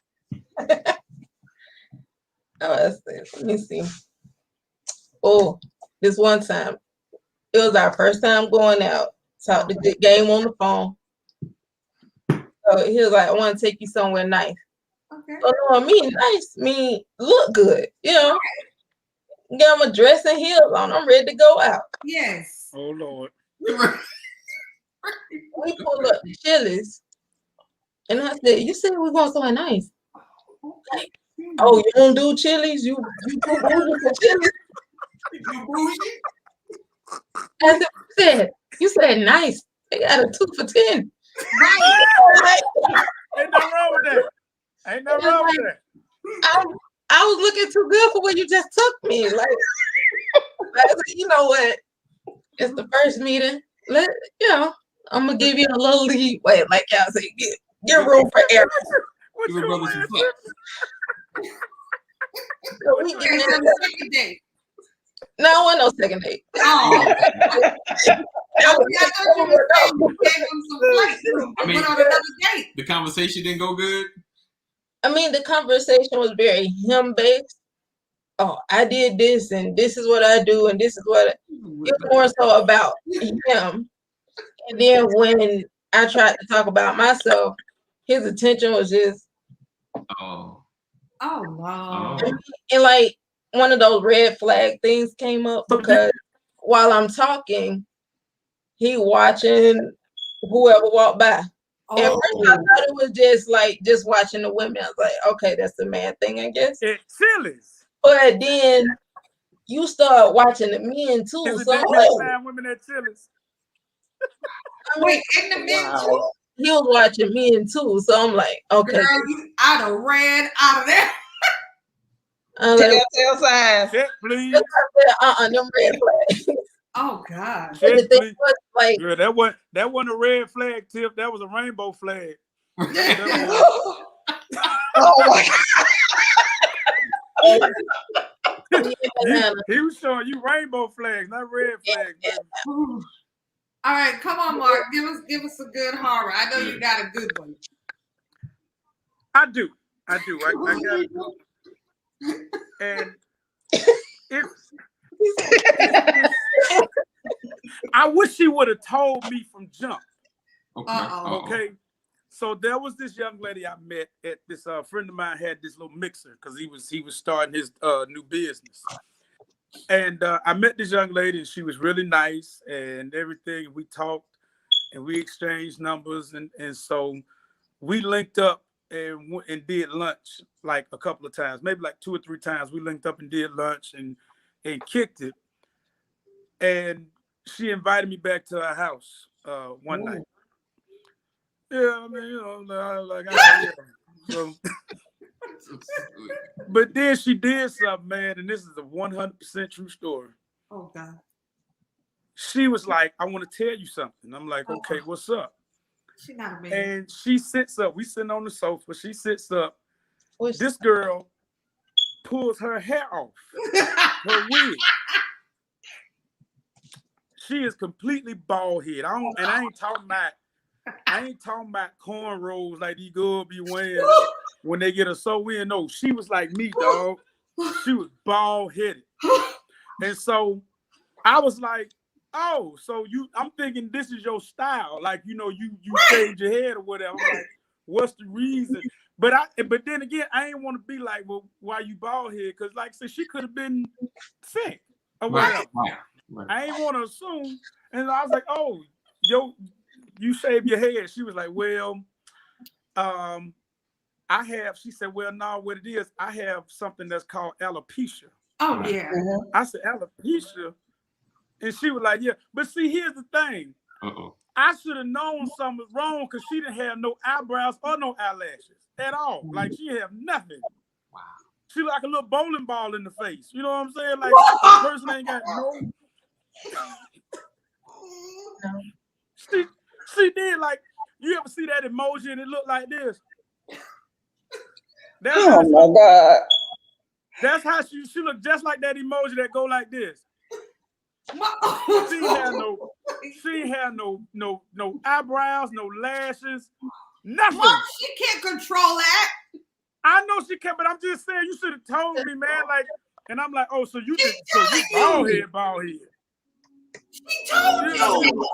Let me see. Oh, this one time, it was our first time going out. Talked the good game on the phone. So he was like, I want to take you somewhere nice. Okay. So no, nice, look good, Get my dress and heels on. I'm ready to go out. Yes. Oh Lord. We pulled up the Chili's, and I said, "You said we going somewhere nice." Oh, you don't do Chili's? You do bougie for Chili's? You bougie? As if you said nice. They got a 2 for $10. Right. Ain't nothing wrong with that. Ain't nothing wrong with that. I was looking too good for where you just took me. Like, I was like, you know what? It's the first meeting. I'm gonna give you a little leeway, like y'all say, get room for error. What Give a you brother some flex. So we There's getting some into- second date. No, it wasn't no second date. Oh, That I was- thought you were saying you gave him some flex room. I mean- Went on another date. The conversation didn't go good. I mean, the conversation was very him based. Oh, I did this, and this is what I do, and this is what it's more so about him. And then when I tried to talk about myself, his attention was just Oh. Oh no. Oh. and like one of those red flag things came up because while I'm talking, he watching whoever walked by. At Oh, first, I thought it was just watching the women. I was like, okay, that's the man thing, I guess. It's Chili's. But then you start watching the men too. Is it So that kind of time women at Chili's? I mean, wait, in the men too? he was watching men too. So I'm like, okay. Girl, I'd have ran out of there. I'm like, Telltale signs. Check, please. them red flags. Oh God. But the Check, thing please. was like, Girl, that wasn't a red flag, Tip. That was a rainbow flag. Oh my God. He was showing you rainbow flags, not red flags. Baby. All right, come on, Mark. Give us a good horror. I know you got a good one. I do. I got it. And I wish he would have told me from jump. Okay. Uh-oh. Okay. So there was this young lady I met at this friend of mine had this little mixer because he was starting his new business. And I met this young lady and she was really nice and everything. We talked and we exchanged numbers and so we linked up and did lunch like a couple of times, maybe like 2 or 3 times. We linked up and did lunch and kicked it. And she invited me back to her house one night. Yeah, I mean, so, but then she did something, man, and this is a 100% true story. Oh God. She was like, I want to tell you something. I'm like, okay, what's up? She not a man. And she sits up. We sitting on the sofa. She sits up. What's This girl pulls her hair off, her wig. She is completely bald head. I ain't talking about cornrows like these girls be wearing when they get a sew in. No, she was like me, dog. She was bald headed. And so I was like, oh, so I'm thinking this is your style. Like, you shaved your head or whatever. I'm like, what's the reason? But then again, I ain't want to be like, well, why you bald head? Because like I said, she could have bbeen sick or whatever. Right. I ain't want to assume. And I was like, oh, you shave your head. She was like, well, she said, well, no, what it is, I have something that's called alopecia. Oh yeah. I said, alopecia? And she was like, yeah. But see, here's the thing. I should have known something was wrong because she didn't have no eyebrows or no eyelashes at all. Like, she have nothing. Wow. She like a little bowling ball in the face. You know what I'm saying? Like, the person ain't got no... She did, like, you ever see that emoji and it looked like this? Oh my God. That's how she looked, just like that emoji that go like this. She ain't had no eyebrows, no lashes, nothing. Mom, she can't control that. I know she can't, but I'm just saying you should have told me, man. Like, and I'm like, oh, so you bald head. She told you.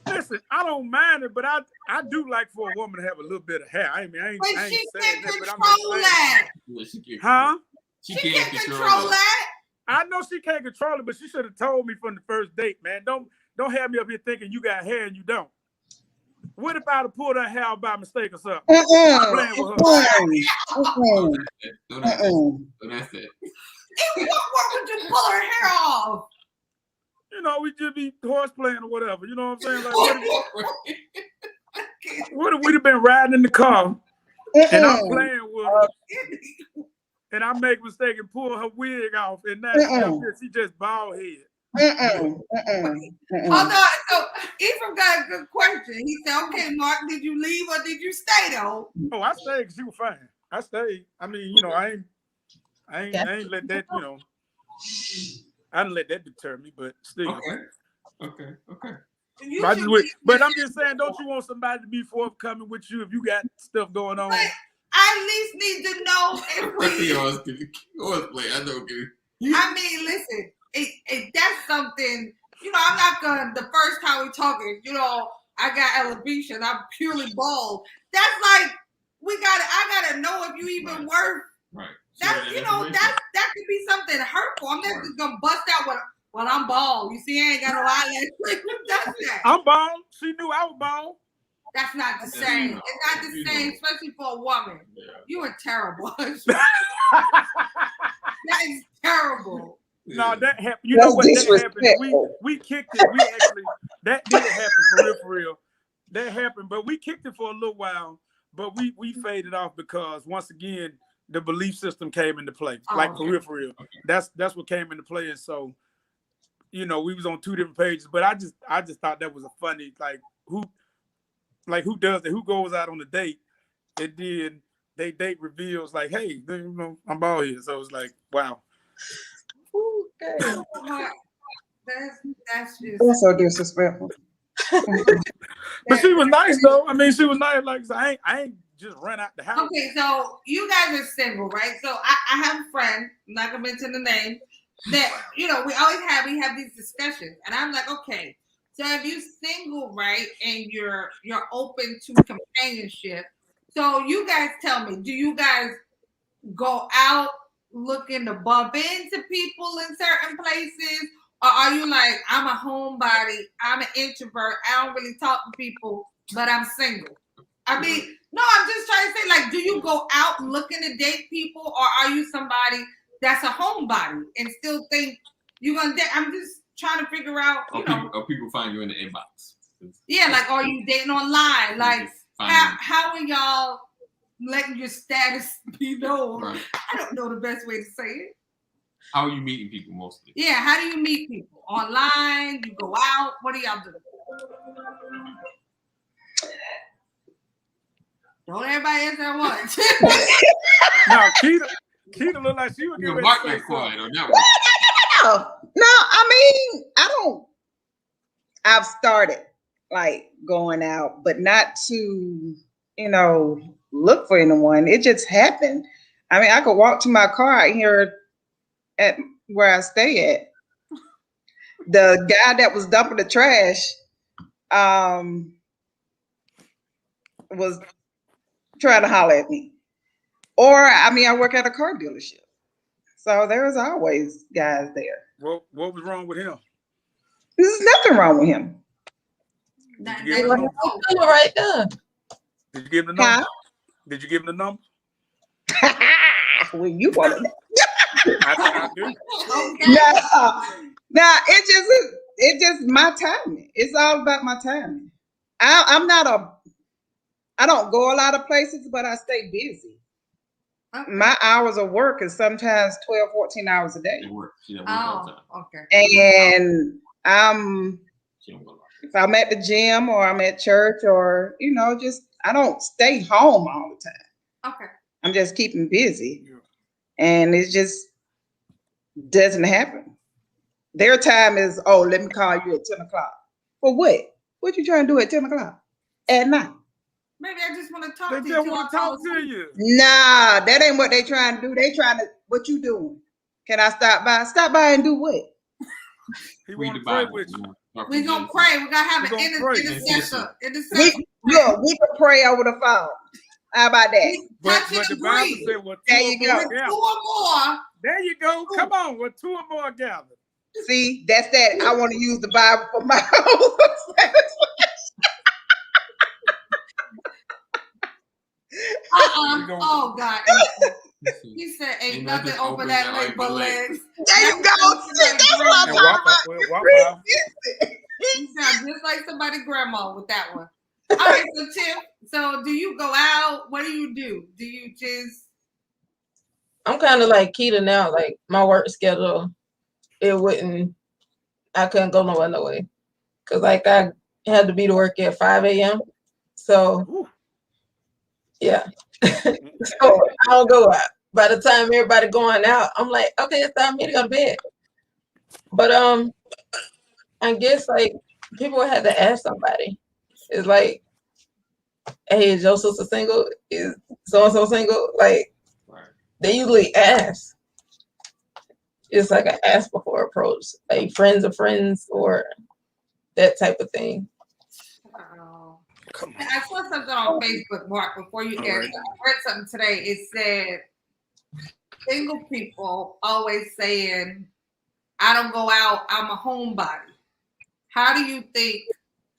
Listen, I don't mind it, but I do like for a woman to have a little bit of hair. I ain't But saying she that, can't but I'm control just that. saying. Huh? She can't can't control that. I know she can't control it, but she should have told me from the first date, man. Don't have me up here thinking you got hair and you don't. What if I'd have pulled her hair out by mistake or something? I'm playing with her. So that's it. What would you pull her hair off? We just be horse playing or whatever. You know what I'm saying? Like, what if we'd have been riding in the car and I'm playing with her, and I make a mistake and pull her wig off, and now she just bald head. Hold on. So Ephraim got a good question. He said, "Okay, Mark, did you leave or did you stay though?" Oh, I stayed because she was fine. I stayed. I mean, you know, I ain't let that, you know, I didn't let that deter me, but still. Okay. But I'm just saying, don't you want somebody to be forthcoming with you if you got stuff going on? But I at least need to know if we. I know. I mean, listen, if that's something, you know, I'm not gonna. The first time we talking, you know, I got alopecia and I'm purely bald. That's like I gotta know if you even worth. Right. That's you know that could be something hurtful. I'm not just gonna bust out when I'm bald. You see, I ain't got no eyelash. Who does that? I'm bald. She knew I was bald. That's not the same. It's not the same, especially for a woman. Yeah. You are terrible. That is terrible. No, that happened. You know what? That happened. We kicked it. We actually that did happen for real. That happened, but we kicked it for a little while. But we faded off because once again the belief system came into play. For real. Okay. That's what came into play, and so you know we was on two different pages. But I just thought that was a funny who does it? Who goes out on a date and then they date reveals like, hey, you know, I'm bald here. So it's like, wow. Okay. That's just so disrespectful. But she was nice though. I mean, she was nice. Like I ain't just run out the house. Okay, so you guys are single, right? So I have a friend, I'm not gonna mention the name, that you know we have these discussions, and I'm like, okay, so if you're single, right, and you're open to companionship, so you guys tell me, do you guys go out looking to bump into people in certain places? Or are you like, I'm a homebody, I'm an introvert, I don't really talk to people, but I'm single? I mean, no, I'm just trying to say, like, do you go out looking to date people, or are you somebody that's a homebody and still think you're gonna date? I'm just trying to figure out, or people find you in the inbox. Yeah, like, are you dating online? Like, how are y'all letting your status be known? Right. I don't know the best way to say it. How are you meeting people mostly? Yeah, how do you meet people? Online? You go out? What do y'all do? Don't everybody answer at once. No, Keita look like she would get ready to say quiet on that one. No, I mean, I've started like going out, but not to, you know, look for anyone. It just happened. I mean, I could walk to my car out here at where I stay at. The guy that was dumping the trash was trying to holler at me. Or, I mean, I work at a car dealership. So there's always guys there. What was wrong with him? There's nothing wrong with him. Did you give him the number? Right there. Did you give him the number? Did you give him the number? Well, you want to. I do. No, it's just my timing. It's all about my timing. I don't go a lot of places, but I stay busy. Okay. My hours of work is sometimes 12, 14 hours a day. Okay. And if I'm at the gym or I'm at church or, you know, I don't stay home all the time. Okay. I'm just keeping busy. Yeah. And it just doesn't happen. Their time is, let me call you at 10 o'clock. For what? What you trying to do at 10 o'clock at night? Maybe I just want to talk to you. They just want to talk to you. Nah, that ain't what they trying to do. They trying to, what you doing? Can I stop by? Stop by and do what? He want to pray with you. We're going to pray. We're going to have an intercessor. We can pray over the phone. How about that? But the Bible said, well, there you go. Two or more. There you go. Come on, with two or more gathered. See, that's that. I want to use the Bible for my own. Oh God! He said, "Ain't nothing over that leg but legs." There you go. That's what I'm talking about. You sound just like somebody's grandma with that one. All right, so Tim, so do you go out? What do you do? Do you just? I'm kind of like Keita now. Like my work schedule, I couldn't go nowhere, no way. Cause like I had to be to work at 5 a.m. So Ooh. yeah. So I don't go out. By the time everybody going out, I'm like, okay, it's time for me to go to bed. But I guess like people had to ask somebody. It's like, hey, is your sister single? Is so and so single? Like they usually ask. It's like an ask before approach, like friends of friends or that type of thing. Come on. I saw something on Facebook, Mark, before you answer. right. I read something today. It said single people always saying, I don't go out, I'm a homebody. How do you think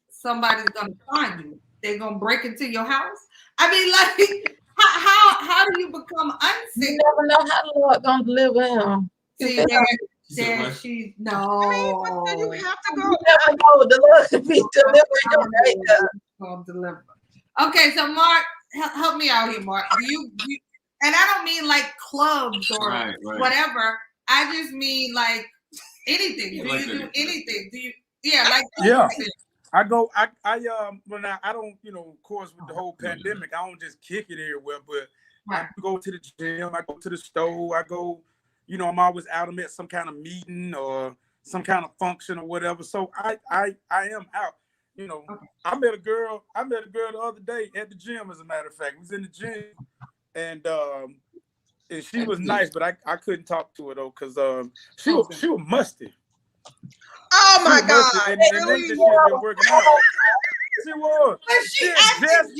somebody's gonna find you? They're gonna break into your house? I mean, like, how do you become You unsingle? never know how the Lord gonna deliver him. See, there she's no. I mean, but then you have to You go. never know the Lord could be delivering you right now. Gonna deliver. Okay, so Mark, help me out here, Mark. Do you and I don't mean like clubs or Right. whatever. I just mean like anything. Yeah, Do like you do that. anything? Do you? Yeah, like Yeah. anything. I go. When I don't. Of course, with the whole pandemic, I don't just kick it everywhere. But Right. I go to the gym. I go to the store. I go. I'm always out. I'm at some kind of meeting or some kind of function or whatever. So I am out. I met a girl the other day at the gym. As a matter of fact, we was in the gym, and she was nice, but I couldn't talk to her though because she was musty. Oh my She was musty, God. and then she had been working out. She was. But she had at the just-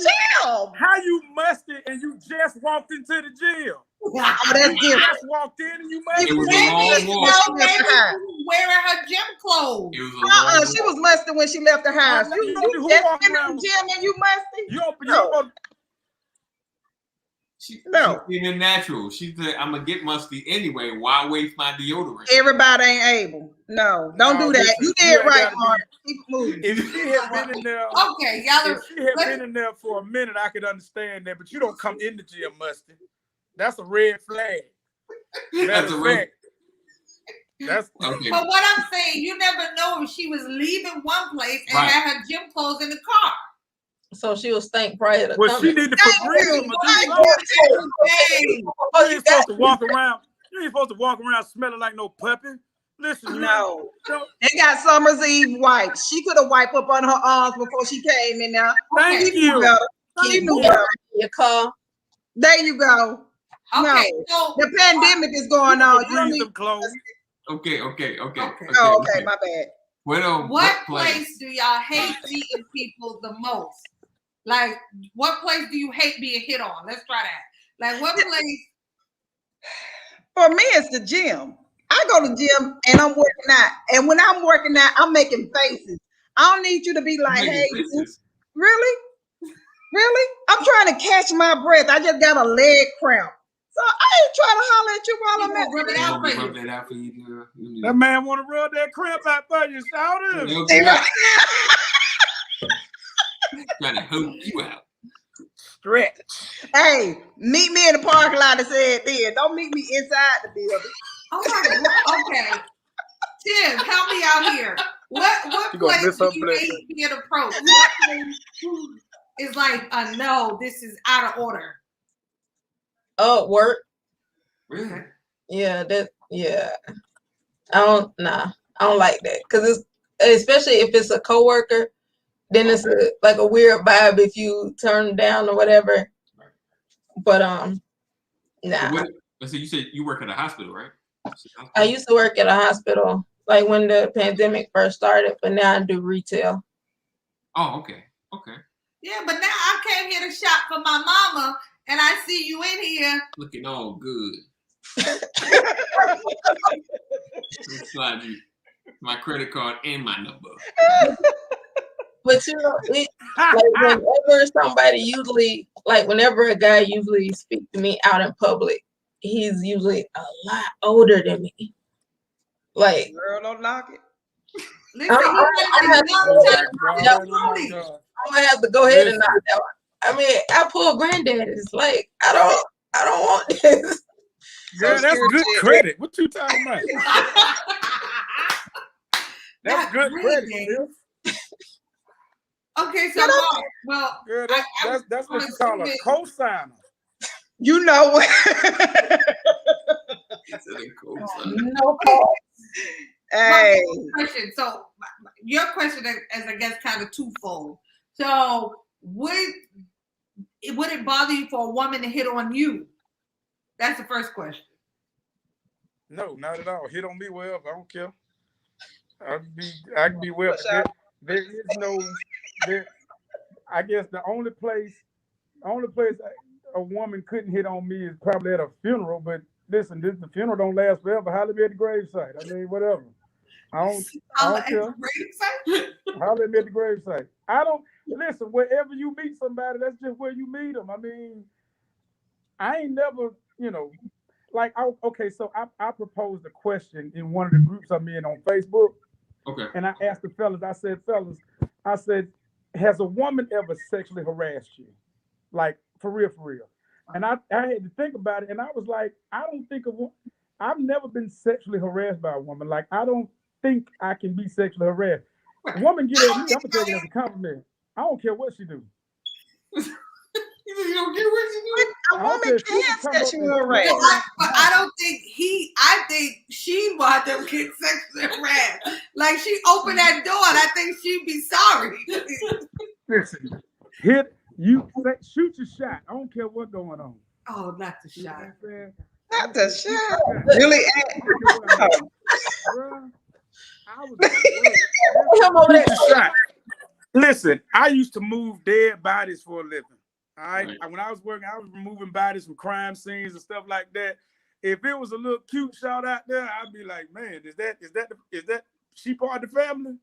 gym. How you musty and you just walked into the gym? Oh, that's You different. just walked in and you musty. It was a Maybe, long walk. no, maybe she was wearing her gym clothes. It was a long walk. She was musty when she left the house. Well, You who just walk been in around- the gym and you musty? You No. don't She No. being natural. She said, "I'm gonna get musty anyway. Why waste my deodorant?" Everybody ain't able. No, don't No, do that. listen, You you did ain't right, gotta be- Mark. Keep it moving. If she had been in there, Okay, y'all if are. she had but- been in there for a minute, I could understand that. But you don't come in the gym musty. That's a red flag. That's Matter a of red. fact, that's Okay. But what I'm saying, you never know if she was leaving one place and Right. had her gym clothes in the car. So she was stank prior to well. She coming. need to Febreze them or do Thank something. Hey, Oh, You ain't supposed to walk around. You ain't supposed to walk around smelling like no puppy. Listen, No. don't- They got Summer's Eve wipes. She could have wiped up on her arms before she came in there. Thank Okay. you. Well, she Thank knew you. better. Your car. There you go. Okay, No. so The pandemic is going on. You don't Febreze need. them clothes. Okay. Oh, okay, my bad. what place do y'all hate meeting people the most? Like, what place do you hate being hit on? Let's try that. Like, what place? For me, it's the gym. I go to the gym and I'm working out. And when I'm working out, I'm making faces. I don't need you to be like, hey, really? Really? I'm trying to catch my breath. I just got a leg cramp. So I ain't trying to holler at you while I'm at Rub it out for you. Rub that out for you, girl. You That man want to rub that cramp out for you, shout it. know, trying to hook you out. Stretch. Hey, meet me in the parking lot and say it then. Don't meet me inside the building. Oh my God. Okay. Tim, help me out here. What You gonna place miss do her you blessing. hate being approached? What place is like, no, this is out of order? Oh, work. Really? Yeah, I don't like that because it's especially if it's a coworker, then it's like a weird vibe if you turn them down or whatever. But nah. So you said you work at a hospital, right? I used to work at a hospital like when the pandemic first started, but now I do retail. Oh, okay. Yeah, but now I came here to shop for my mama, and I see you in here. Looking all good. Slide you my credit card and my number. But whenever a guy usually speaks to me out in public, he's usually a lot older than me. Like, Girl, don't knock it. Listen, I had to- Oh my I'm God. Oh my God. I'm gonna have to go ahead and knock that one. I mean, I pull granddaddy's. Like, I don't want this. Yeah, that's good credit. What you talking about? That's Not good credit, granddaddy. sis. Okay, so Mark, well, Yeah, I'm that's what you call a assuming- co-signer. You know what? No call. Hey, question. So your question is I guess kind of twofold. So would it bother you for a woman to hit on you? That's the first question. No, not at all. Hit on me wherever. I don't care. I can be wherever. There is no. I guess the only place a woman couldn't hit on me is probably at a funeral. But listen, the funeral don't last forever. Holler at me at the gravesite. I mean, whatever. I don't care. Holler at me at the gravesite. I don't listen. Wherever you meet somebody, that's just where you meet them. I mean, I ain't never, like, so I proposed a question in one of the groups I'm in on Facebook. Okay. And I asked the fellas, I said, has a woman ever sexually harassed you? Like, for real. And I had to think about it, and I was like, I've never been sexually harassed by a woman. Like, I don't think I can be sexually harassed. A woman get at me, I'm going to take it as a compliment. I don't care what she do. You don't get what you do? a woman can sexually harass. But I don't think I think she wound up getting sexually harassed. Like she opened that door and I think she'd be sorry. Listen, shoot your shot. I don't care what's going on. Oh, not the You know shot. what I'm saying? Not the shot. Really? Bruh, I was Come over there. shoot your shot. Listen, I used to move dead bodies for a living. All right. When I was working, I was removing bodies from crime scenes and stuff like that. If it was a little cute shot out there, I'd be like, man, is that she part of the family?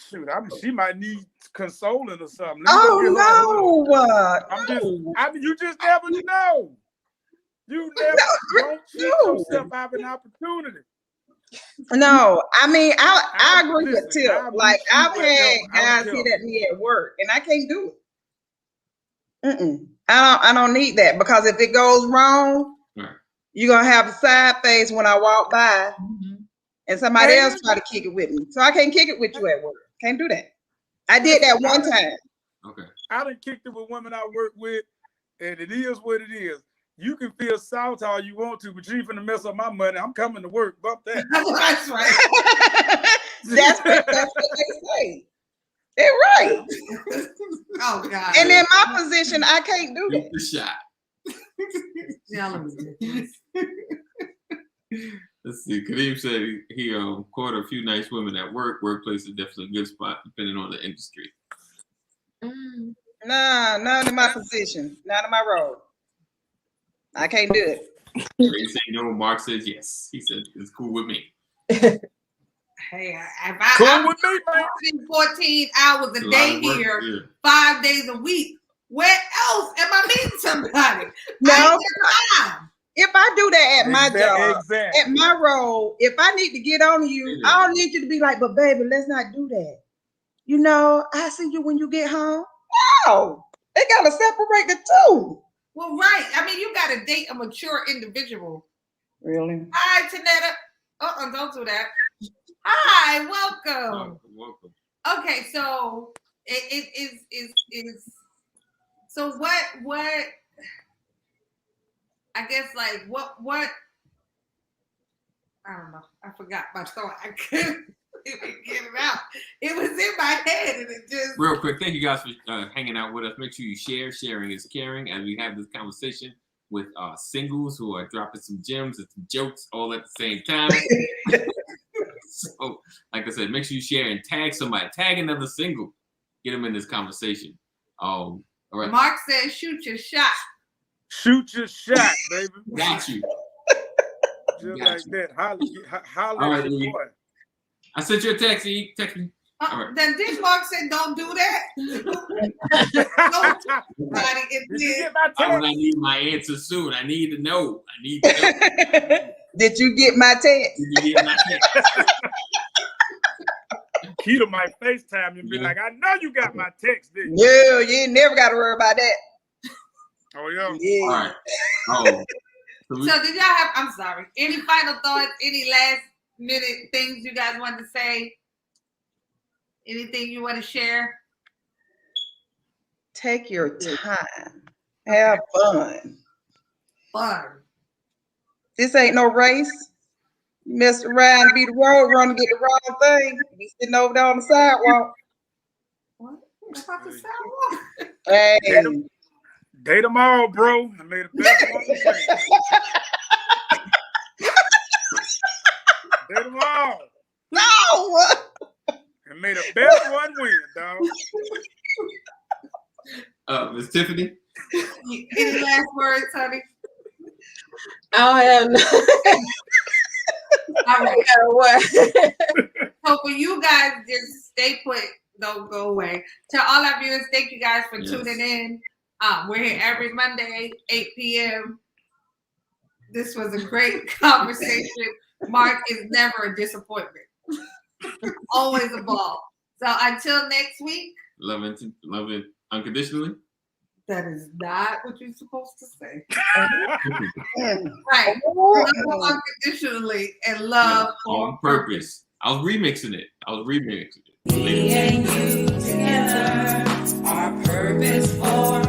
Shoot, she might need consoling or something. Oh no! You just never know. You never don't cheat yourself out of an opportunity. No, I mean I agree with listen, Tip. Like I've had guys hit at me at work, and I can't do it. I don't need that because if it goes wrong, you're gonna have a side face when I walk by, and somebody else try to kick it with me. So I can't kick it with you at work. Can't do that. I did that one time. Okay. I done kicked it with women I work with, and it is what it is. You can feel salty all you want to, but you ain't finna mess up my money. I'm coming to work. Bump that. That's right. That's what they say. They're right. Oh God. And in my position, I can't do that. The shot. Let's see. Kadeem said he caught a few nice women at work. Workplace is definitely a good spot depending on the industry. Nah, not in my position. Not in my role. I can't do it. They say no. Mark says yes. He said it's cool with me. Hey, Cool with me, man. 14 hours a day here, 5 days a week. Where else am I meeting somebody? No, if I do that at my job, at my role, if I need to get on you, I don't need you to be like, but baby, let's not do that. I see you when you get home. No, they gotta separate the two. Well, right. I mean, you gotta date a mature individual. Really? Hi, Tanetta. Don't do that. Hi, welcome. Welcome. Okay, so it is so what I guess like what I don't know. I forgot my thought. I couldn't even get it out. It was in my head and it just real quick. Thank you guys for hanging out with us. Make sure you share. Sharing is caring, and we have this conversation with singles who are dropping some gems and some jokes all at the same time. So, like I said, make sure you share and tag somebody. Tag another single. Get them in this conversation. All right. Mark says, "Shoot your shot." Shoot your shot, baby. Got you. Just like that. Holla all at right, your boy. I sent you a text. E. Text me. All right. Then this Mark said, "Don't do that." I need my answer soon. I need to know. Did you get my text? Did you get my text? Keita might FaceTime you and be like, I know you got my text, didn't you? Yeah, you ain't never got to worry about that. Oh, yeah. Yeah. All right. Oh. So did y'all have, I'm sorry, any final thoughts, any last minute things you guys want to say? Anything you want to share? Take your time. Have fun. Fun. This ain't no race. You mess around and be the road runner, get the wrong thing. Be sitting over there on the sidewalk. What? What about the sidewalk? Hey. Date them all, bro. I made the best one win. Date them all. No. And made the best one win, dog. Miss Tiffany? Any last words, honey? I don't have no. All right. What? So for you guys, just stay put. Don't go away. To all our viewers, thank you guys for tuning in. We're here every Monday, 8 p.m. This was a great conversation. Mark is never a disappointment. Always a ball. So until next week. Love it unconditionally. That is not what you're supposed to say. Mm. Right. Love unconditionally and love on purpose. I was remixing it. Me and you together, our purpose for